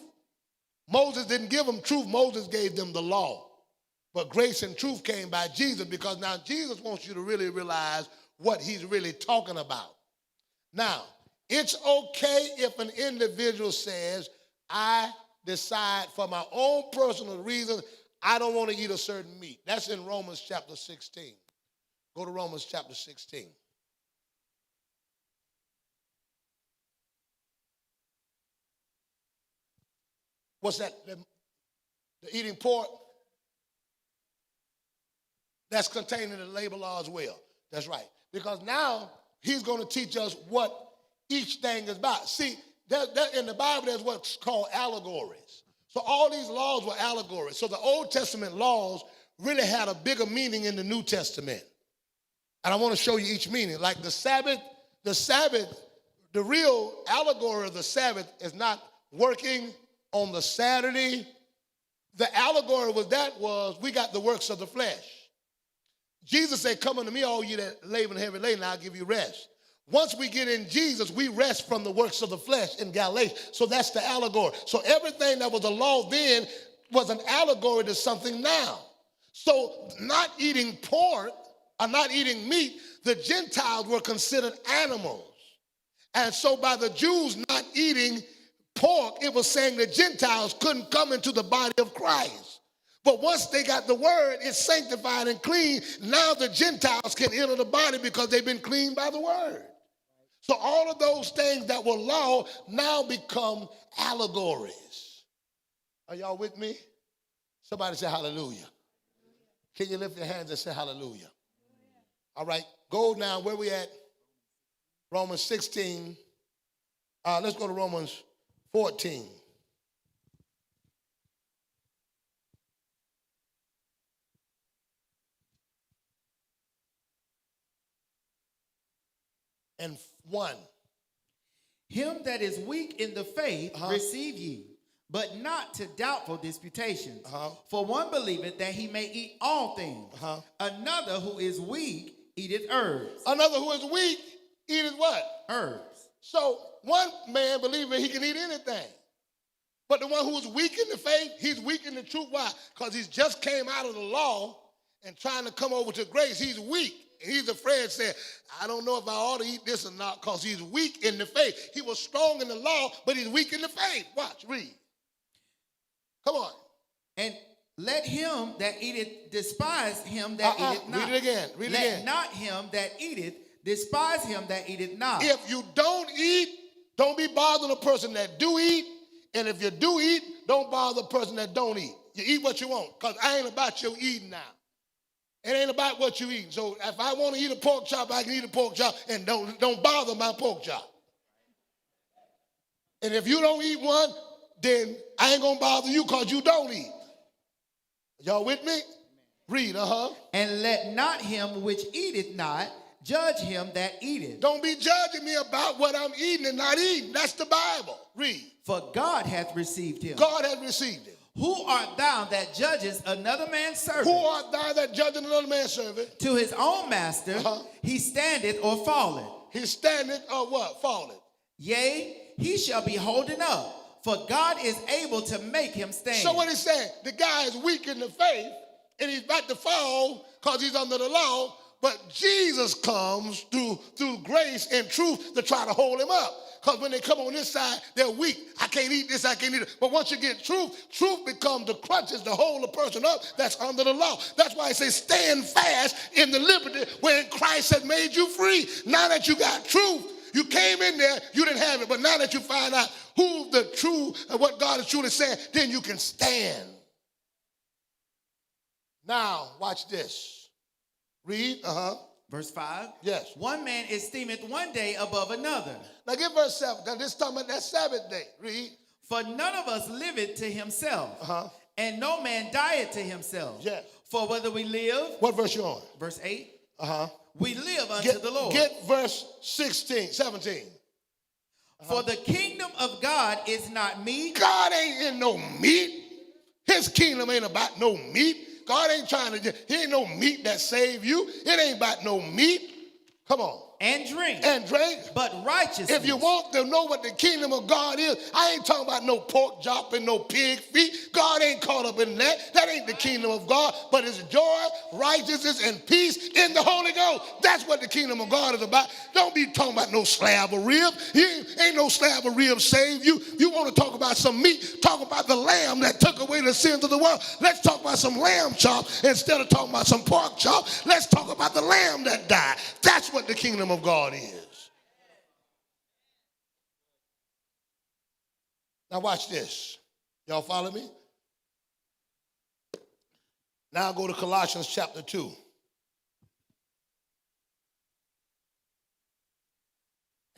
Moses didn't give them truth. Moses gave them the law. But grace and truth came by Jesus, because now Jesus wants you to really realize what he's really talking about. Now, it's okay if an individual says, I decide for my own personal reasons, I don't want to eat a certain meat. That's in Romans chapter 16. Go to Romans chapter 16. What's that? The eating pork? That's contained in the labor law as well. That's right. Because now he's going to teach us what each thing is about. See, in the Bible, there's what's called allegories. So all these laws were allegories. So the Old Testament laws really had a bigger meaning in the New Testament. And I want to show you each meaning. Like the Sabbath, the real allegory of the Sabbath is not working on the Saturday. The allegory was we got the works of the flesh. Jesus said, come unto me, all you that labor and heavy laden, and I'll give you rest. Once we get in Jesus, we rest from the works of the flesh in Galatians. So that's the allegory. So everything that was a law then was an allegory to something now. So not eating pork or not eating meat, the Gentiles were considered animals. And so by the Jews not eating pork, it was saying the Gentiles couldn't come into the body of Christ. But once they got the word, it's sanctified and clean. Now the Gentiles can enter the body because they've been cleaned by the word. So all of those things that were law now become allegories. Are y'all with me? Somebody say hallelujah. Can you lift your hands and say hallelujah? All right, go now. Where we at? Romans 16. Let's go to Romans 14. And 1. Him that is weak in the faith receive ye, but not to doubtful disputations. For one believeth that he may eat all things. Another who is weak eateth herbs. Another who is weak eateth what? Herbs. So one man believeth he can eat anything. But the one who's weak in the faith, he's weak in the truth. Why? Because he's just came out of the law and trying to come over to grace. He's weak. And he's afraid, saying, I don't know if I ought to eat this or not, because he's weak in the faith. He was strong in the law, but he's weak in the faith. Watch, read. Come on. And let him that eateth despise him that eateth not. Read it again. Read it again. Let not him that eateth despise him that eateth not. If you don't eat, don't be bothering the person that do eat. And if you do eat, don't bother the person that don't eat. You eat what you want, because I ain't about your eating now. It ain't about what you eat. So if I want to eat a pork chop, I can eat a pork chop, and don't bother my pork chop. And if you don't eat one, then I ain't going to bother you because you don't eat. Y'all with me? Read, And let not him which eateth not judge him that eateth. Don't be judging me about what I'm eating and not eating. That's the Bible. Read. For God hath received him. God hath received him. Who art thou that judgest another man's servant? Who art thou that judgest another man's servant? To his own master he standeth or falleth. He standeth or what? Falleth. Yea, he shall be holding up, for God is able to make him stand. So what he's saying, the guy is weak in the faith, and he's about to fall because he's under the law, but Jesus comes through grace and truth to try to hold him up. Because when they come on this side, they're weak. I can't eat this, I can't eat it. But once you get truth, truth becomes the crutches to hold the person up that's under the law. That's why I say stand fast in the liberty when Christ has made you free. Now that you got truth, you came in there, you didn't have it. But now that you find out who the true, and what God is truly saying, then you can stand. Now, watch this. Read, Verse 5. Yes. One man esteemeth one day above another. Now get verse 7. Now this is talking about that Sabbath day. Read. For none of us liveth to himself, and no man dieth to himself. Yes. For whether we live. What verse you on? Verse 8. We live unto the Lord. Get verse 17. For the kingdom of God is not meat. God ain't in no meat. His kingdom ain't about no meat. God ain't trying to, he ain't no meat that save you. It ain't about no meat. Come on. And drink. But righteousness. If you want to know what the kingdom of God is, I ain't talking about no pork chop and no pig feet. God ain't caught up in that. That ain't the kingdom of God. But it's joy, righteousness, and peace in the Holy Ghost. That's what the kingdom of God is about. Don't be talking about no slab of rib. Ain't no slab of rib save you. You want to talk about some meat, talk about the lamb that took away the sins of the world. Let's talk about some lamb chop instead of talking about some pork chop. Let's talk about the lamb that died. That's what the kingdom of God is. Now watch this. Y'all follow me? Now go to Colossians chapter 2.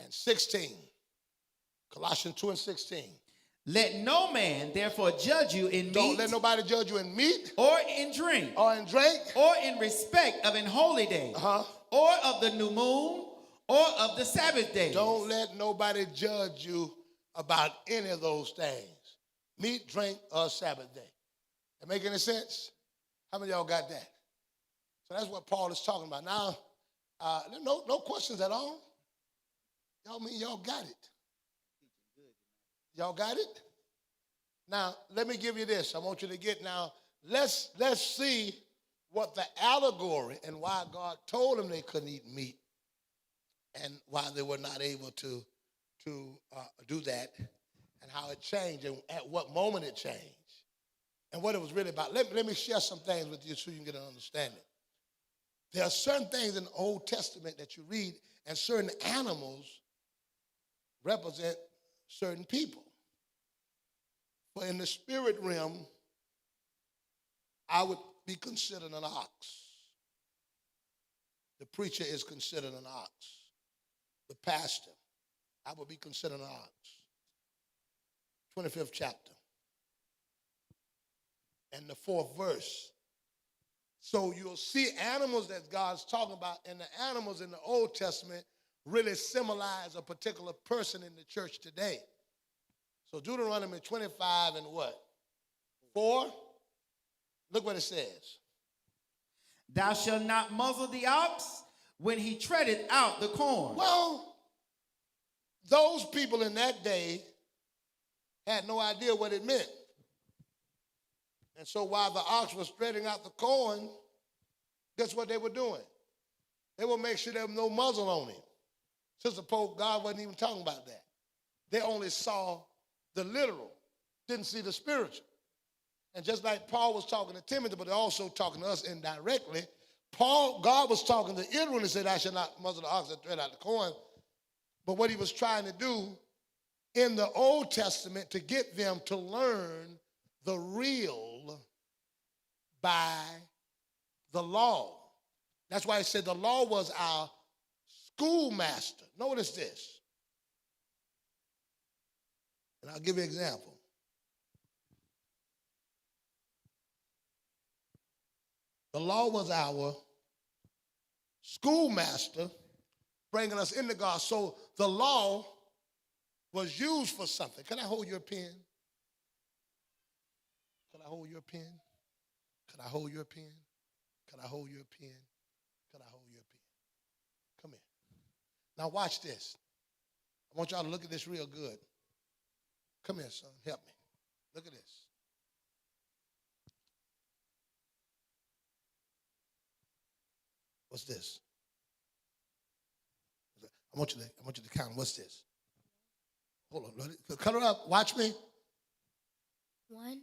And 16. Colossians 2 and 16. Let no man therefore judge you in meat. Don't let nobody judge you in meat. Or in drink. Or in drink. Or in respect of an holy day. Or of the new moon. Or of the Sabbath days. Don't let nobody judge you about any of those things. Meat, drink, or Sabbath day. That make any sense? How many of y'all got that? So that's what Paul is talking about. Now, no questions at all? Y'all mean y'all got it? Y'all got it? Now, let me give you this. I want you to get now, let's see what the allegory and why God told them they couldn't eat meat and why they were not able to do that and how it changed and at what moment it changed and what it was really about. Let me share some things with you so you can get an understanding. There are certain things in the Old Testament that you read, and certain animals represent certain people. But in the spirit realm, I would be considered an ox. The preacher is considered an ox. The pastor, I would be considered an ox. 25th chapter. And the 4th verse. So you'll see animals that God's talking about, and the animals in the Old Testament really symbolize a particular person in the church today. So Deuteronomy 25 and what? 4? Look what it says. Thou shalt not muzzle the ox when he treadeth out the corn. Well, those people in that day had no idea what it meant. And so while the ox was treading out the corn, guess what they were doing? They will make sure there was no muzzle on him. Sister Pope, God wasn't even talking about that. They only saw the literal, didn't see the spiritual. And just like Paul was talking to Timothy, but also talking to us indirectly, God was talking to Israel and said, I shall not muzzle the ox that tread out the corn. But what he was trying to do in the Old Testament to get them to learn the real by the law. That's why he said the law was our schoolmaster. Notice this. And I'll give you an example. The law was our schoolmaster bringing us into God. So the law was used for something. Can I hold your pen? Can I hold your pen? Can I hold your pen? Can I hold your pen? Can I hold your pen? Come here. Now watch this. I want y'all to look at this real good. Come here, son. Help me. Look at this. What's this? I want you to count. What's this? Hold on. Cut her up. Watch me. 1,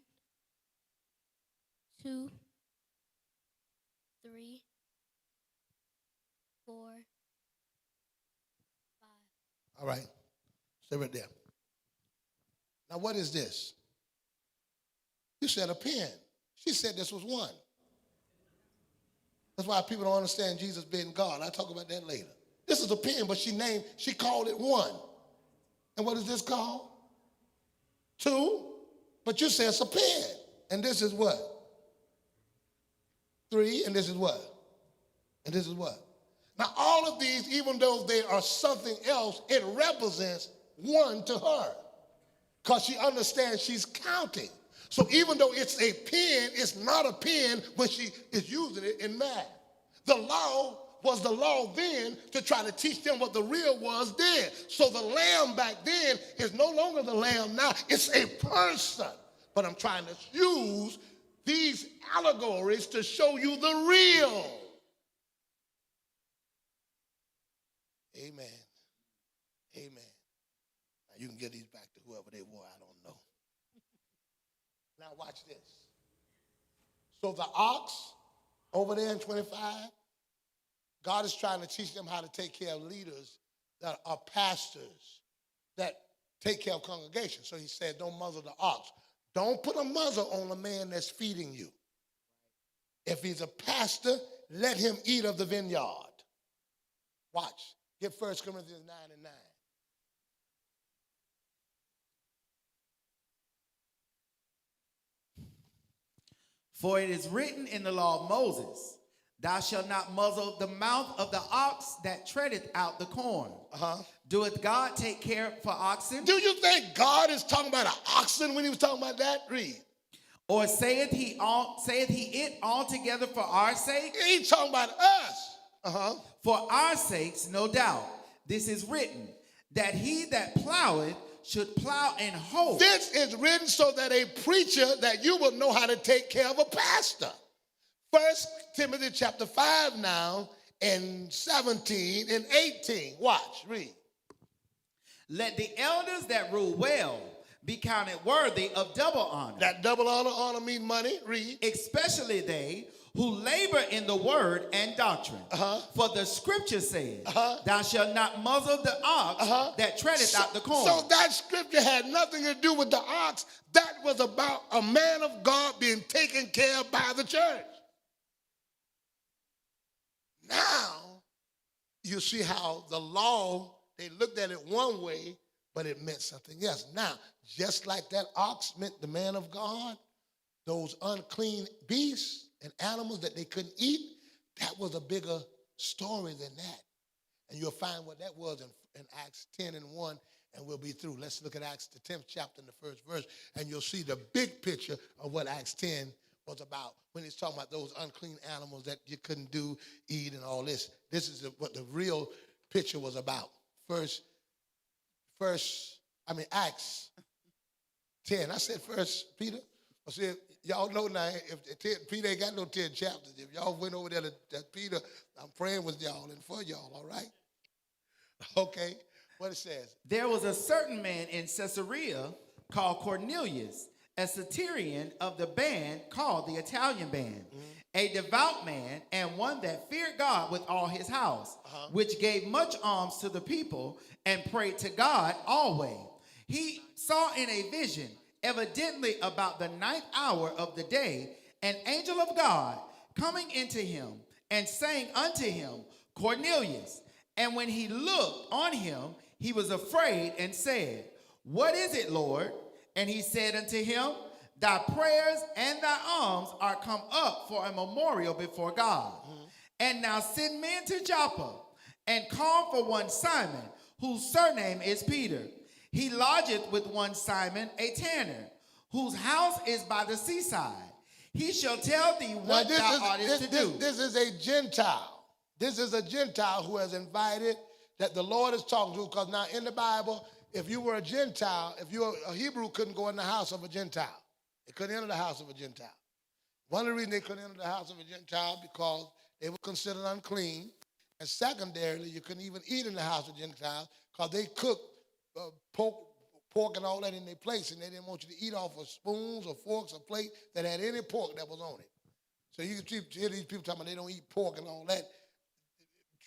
2, 3, 4, 5. All right. Stay right there. Now, what is this? You said a pen. She said this was 1. That's why people don't understand Jesus being God. I'll talk about that later. This is a pen, but she called it 1. And what is this called? 2. But you say it's a pen. And this is what? 3. And this is what? And this is what? Now, all of these, even though they are something else, it represents 1 to her. Because she understands she's counting. So even though it's a pen, it's not a pen when she is using it in math. The law was the law then to try to teach them what the real was then. So the lamb back then is no longer the lamb now. It's a person. But I'm trying to use these allegories to show you the real. Amen. Amen. Now you can get these back to whoever they were. I don't know. Now watch this. So the ox over there in 25, God is trying to teach them how to take care of leaders that are pastors that take care of congregations. So he said, don't muzzle the ox. Don't put a muzzle on a man that's feeding you. If he's a pastor, let him eat of the vineyard. Watch. Get 1 Corinthians 9:9. For it is written in the law of Moses, thou shalt not muzzle the mouth of the ox that treadeth out the corn. Doeth God take care for oxen? Do you think God is talking about an oxen when he was talking about that? Read. Or saith he it altogether for our sake? He's talking about us. For our sakes, no doubt. This is written, that he that ploweth should plow in hope. This is written so that a preacher, that you will know how to take care of a pastor. 1 Timothy chapter 5 now, and 17 and 18. Watch, read. Let the elders that rule well be counted worthy of double honor. That double honor means money. Read. Especially they who labor in the word and doctrine. For the scripture says, thou shalt not muzzle the ox that treadeth out the corn. So that scripture had nothing to do with the ox. That was about a man of God being taken care of by the church. Now, you see how the law, they looked at it one way, but it meant something else. Now, just like that ox meant the man of God, those unclean beasts and animals that they couldn't eat, that was a bigger story than that. And you'll find what that was in Acts 10:1, and we'll be through. Let's look at Acts, the 10th chapter, and the 1st verse, and you'll see the big picture of what Acts 10 was about when he's talking about those unclean animals that you couldn't eat, and all this. This is what the real picture was about. Acts 10. I said 1 Peter. I said, Y'all know now, if Peter ain't got no 10 chapters. If y'all went over there to Peter, I'm praying with y'all and for y'all, all right? Okay, what it says. There was a certain man in Caesarea called Cornelius, a centurion of the band called the Italian band, a devout man and one that feared God with all his house, which gave much alms to the people and prayed to God always. He saw in a vision, evidently about the 9th hour of the day, an angel of God coming into him and saying unto him, Cornelius. And when he looked on him, he was afraid and said, What is it, Lord? And he said unto him, Thy prayers and thy alms are come up for a memorial before God. And now send men to Joppa and call for one Simon, whose surname is Peter. He lodgeth with one Simon, a tanner, whose house is by the seaside. He shall tell thee what thou oughtest to do. This is a Gentile. This is a Gentile who has invited, that the Lord is talking to, because now in the Bible, if you were a Gentile, if you were a Hebrew, couldn't go in the house of a Gentile. They couldn't enter the house of a Gentile. One of the reasons they couldn't enter the house of a Gentile, because they were considered unclean. And secondarily, you couldn't even eat in the house of Gentiles, because they cooked pork and all that in their place, and they didn't want you to eat off of spoons or forks or plate that had any pork that was on it. So you hear these people talking about they don't eat pork and all that.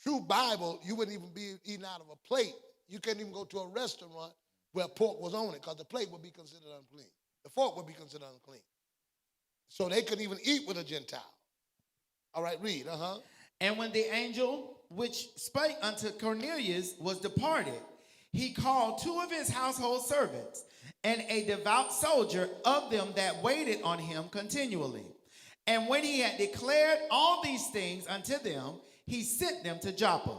True Bible, you wouldn't even be eating out of a plate. You couldn't even go to a restaurant where pork was on it, because the plate would be considered unclean. The fork would be considered unclean. So they couldn't even eat with a Gentile. All right, read, And when the angel which spake unto Cornelius was departed, he called 2 of his household servants and a devout soldier of them that waited on him continually. And when he had declared all these things unto them, he sent them to Joppa.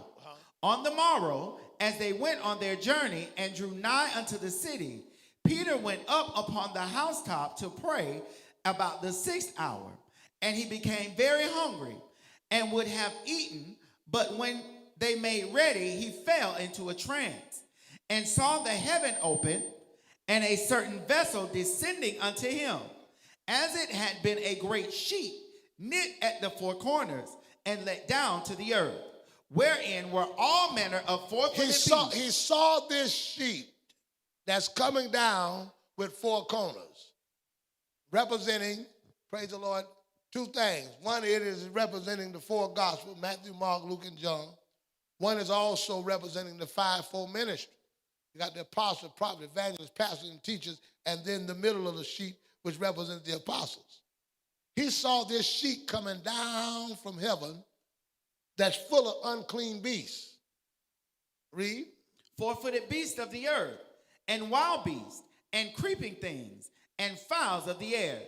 On the morrow, as they went on their journey and drew nigh unto the city, Peter went up upon the housetop to pray about the 6th hour. And he became very hungry and would have eaten, but when they made ready, he fell into a trance and saw the heaven open and a certain vessel descending unto him, as it had been a great sheet knit at the 4 corners and let down to the earth, wherein were all manner of four-footed beasts. He saw this sheet that's coming down with 4 corners, representing, praise the Lord, 2 things. One, it is representing the 4 gospels, Matthew, Mark, Luke, and John. One is also representing the 5-fold ministry. You got the apostles, prophets, evangelists, pastors, and teachers, and then the middle of the sheet, which represents the apostles. He saw this sheet coming down from heaven that's full of unclean beasts. Read. 4-footed beasts of the earth, and wild beasts, and creeping things, and fowls of the air.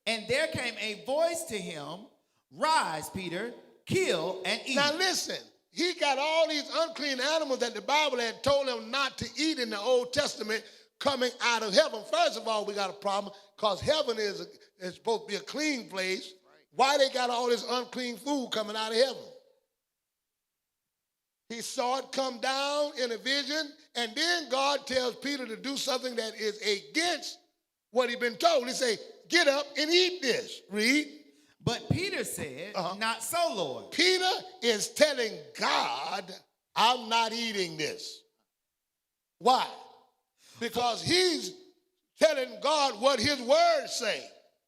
And there came a voice to him, Rise, Peter, kill and eat. Now listen, he got all these unclean animals that the Bible had told him not to eat in the Old Testament coming out of heaven. First of all, we got a problem, because heaven is supposed to be a clean place. Why they got all this unclean food coming out of heaven? He saw it come down in a vision, and then God tells Peter to do something that is against what he'd been told. He say, get up and eat this. Read. But Peter said, Not so, Lord. Peter is telling God, I'm not eating this. Why? Because he's telling God what his words say.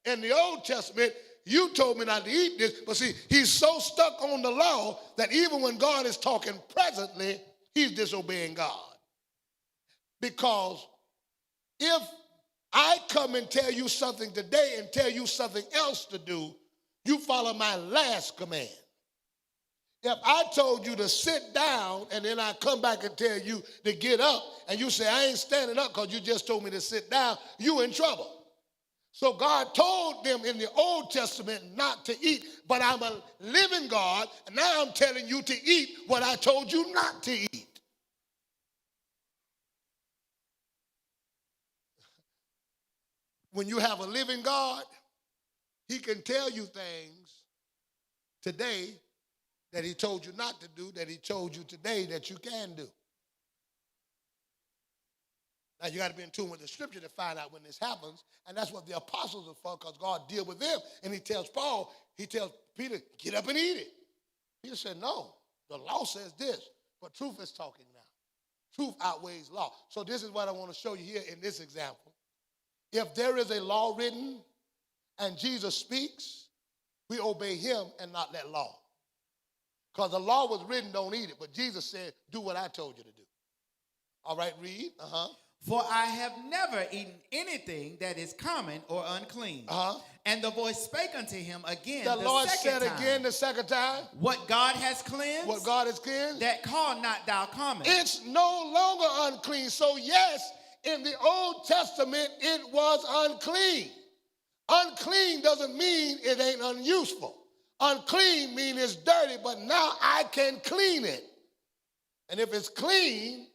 In the Old Testament, you told me not to eat this, but see, he's so stuck on the law that even when God is talking presently, he's disobeying God. Because if I come and tell you something today and tell you something else to do, you follow my last command. If I told you to sit down and then I come back and tell you to get up and you say, I ain't standing up because you just told me to sit down, you in trouble. So God told them in the Old Testament not to eat, but I'm a living God, and now I'm telling you to eat what I told you not to eat. When you have a living God, he can tell you things today that he told you not to do, that he told you today that you can do. Now, you got to be in tune with the scripture to find out when this happens. And that's what the apostles are for, because God deal with them. And he tells Peter, get up and eat it. Peter said, no, the law says this. But truth is talking now. Truth outweighs law. So this is what I want to show you here in this example. If there is a law written and Jesus speaks, we obey him and not that law. Because the law was written, don't eat it. But Jesus said, do what I told you to do. All right, read. For I have never eaten anything that is common or unclean. And the voice spake unto him again the Lord second said time, again the second time. What God has cleansed, What God has cleansed. that call not thou common. It's no longer unclean. So yes, in the Old Testament, it was unclean. Unclean doesn't mean it ain't unuseful. Unclean means it's dirty, but now I can clean it. And if it's clean,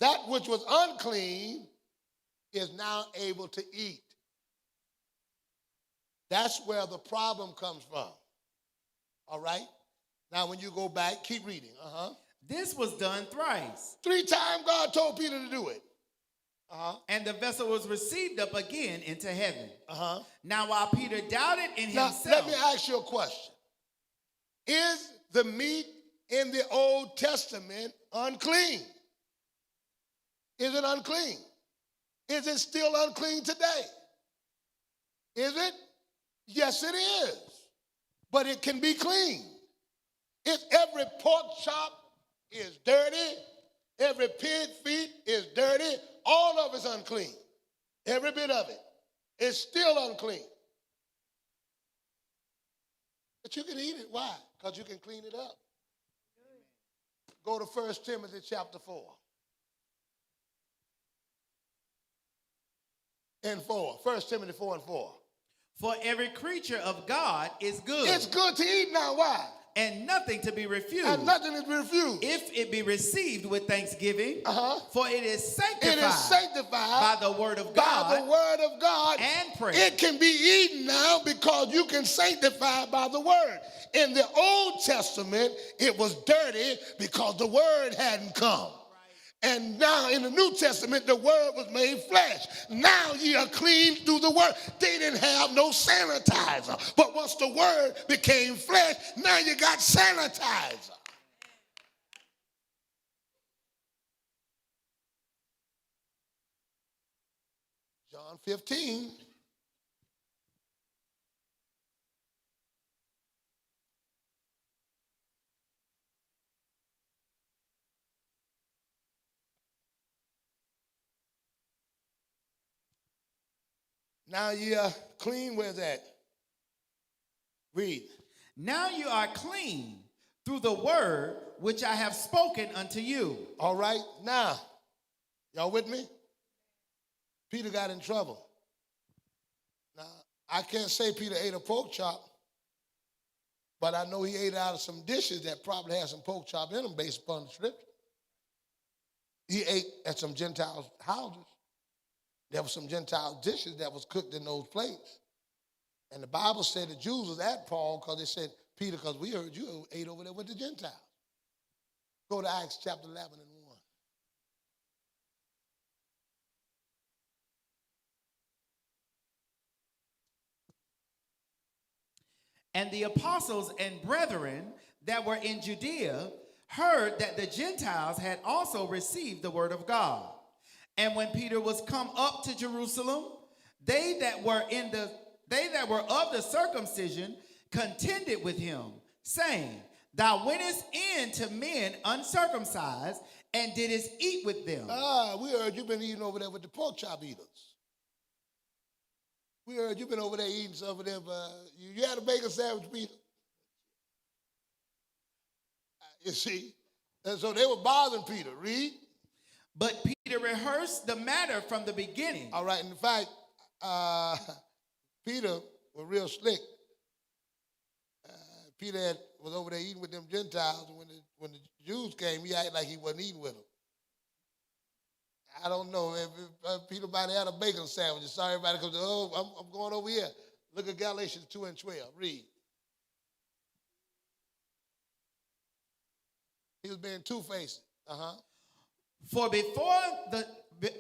that which was unclean is now able to eat. That's where the problem comes from. All right? Now, when you go back, keep reading. This was done thrice. 3 times God told Peter to do it. And the vessel was received up again into heaven. Now, while Peter doubted in himself. Let me ask you a question. Is the meat in the Old Testament unclean? Is it unclean? Is it still unclean today? Is it? Yes, it is. But it can be clean. If every pork chop is dirty, every pig feet is dirty, all of it's unclean. Every bit of it is still unclean. But you can eat it. Why? Because you can clean it up. Go to 1 Timothy chapter 4. And 4. 1 Timothy 4 and 4. For every creature of God is good. It's good to eat now. Why? And nothing to be refused. And nothing is refused. If it be received with thanksgiving, for it is sanctified, by the word of God. By the word of God. And prayer. It can be eaten now because you can sanctify by the word. In the Old Testament, it was dirty because the word hadn't come. And now in the New Testament, the word was made flesh. Now ye are clean through the word. They didn't have no sanitizer. But once the word became flesh, now you got sanitizer. John 15. Now ye are clean. Where's that? Read. Now you are clean through the word which I have spoken unto you. All right. Now, y'all with me? Peter got in trouble. Now, I can't say Peter ate a pork chop, but I know he ate out of some dishes that probably had some pork chop in them based upon the scripture. He ate at some Gentiles' houses. There were some Gentile dishes that was cooked in those plates. And the Bible said the Jews was at Paul because they said, Peter, because we heard you ate over there with the Gentiles. Go to Acts chapter 11 and 1. And the apostles and brethren that were in Judea heard that the Gentiles had also received the word of God. And when Peter was come up to Jerusalem, they that were of the circumcision contended with him, saying, Thou wentest in to men uncircumcised, and didst eat with them. We heard you've been eating over there with the pork chop eaters. We heard you've been over there eating some of them. You had a bacon sandwich, Peter. You see? And so they were bothering Peter. Read. But Peter rehearsed the matter from the beginning. All right. In fact, Peter was real slick. Peter was over there eating with them Gentiles, and when the Jews came, he acted like he wasn't eating with them. I don't know if Peter might have had a bacon sandwich. Sorry, everybody comes. I'm going over here. Look at Galatians 2 and 12. Read. He was being two-faced. For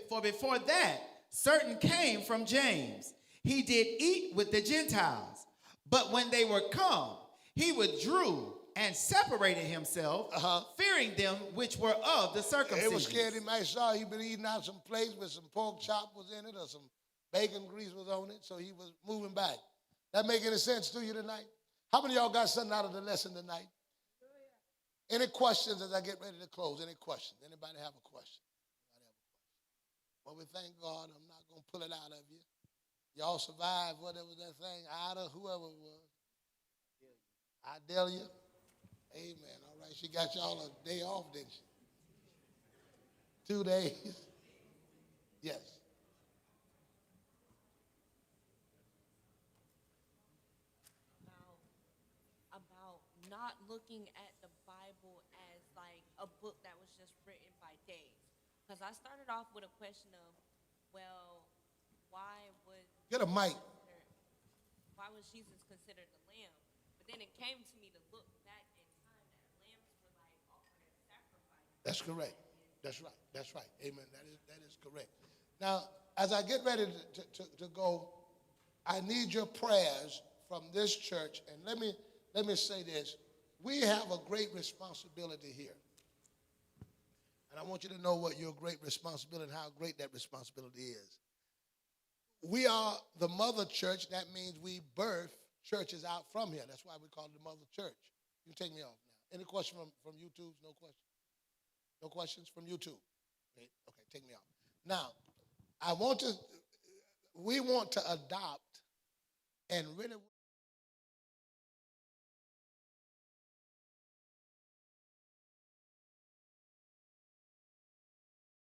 For before that, certain came from James. He did eat with the Gentiles. But when they were come, he withdrew and separated himself, fearing them which were of the circumcision. They were scared he might saw he been eating out some place with some pork chop was in it or some bacon grease was on it, so he was moving back. That make any sense to you tonight? How many of y'all got something out of the lesson tonight? Any questions as I get ready to close? Any questions? Anybody have a question? Well, we thank God. I'm not going to pull it out of you. Y'all survived whatever that thing, Ida, whoever it was. Idelia. Amen. All right. She got y'all a day off, didn't she? 2 days. Yes. About not looking at the Bible as like a book that was just written by days. Because I started off with a question of, well, why was Get a mic. why was Jesus considered the lamb? But then it came to me to look back in time that lambs were like offered as sacrifice. That's correct. That's right. That's right. Amen. That is correct. Now, as I get ready to go, I need your prayers from this church. And let me say this. We have a great responsibility here. And I want you to know what your great responsibility and how great that responsibility is. We are the mother church. That means we birth churches out from here. That's why we call it the mother church. You can take me off now. Any question from YouTube? No questions? No questions from YouTube? Okay, take me off. Now, we want to adopt and really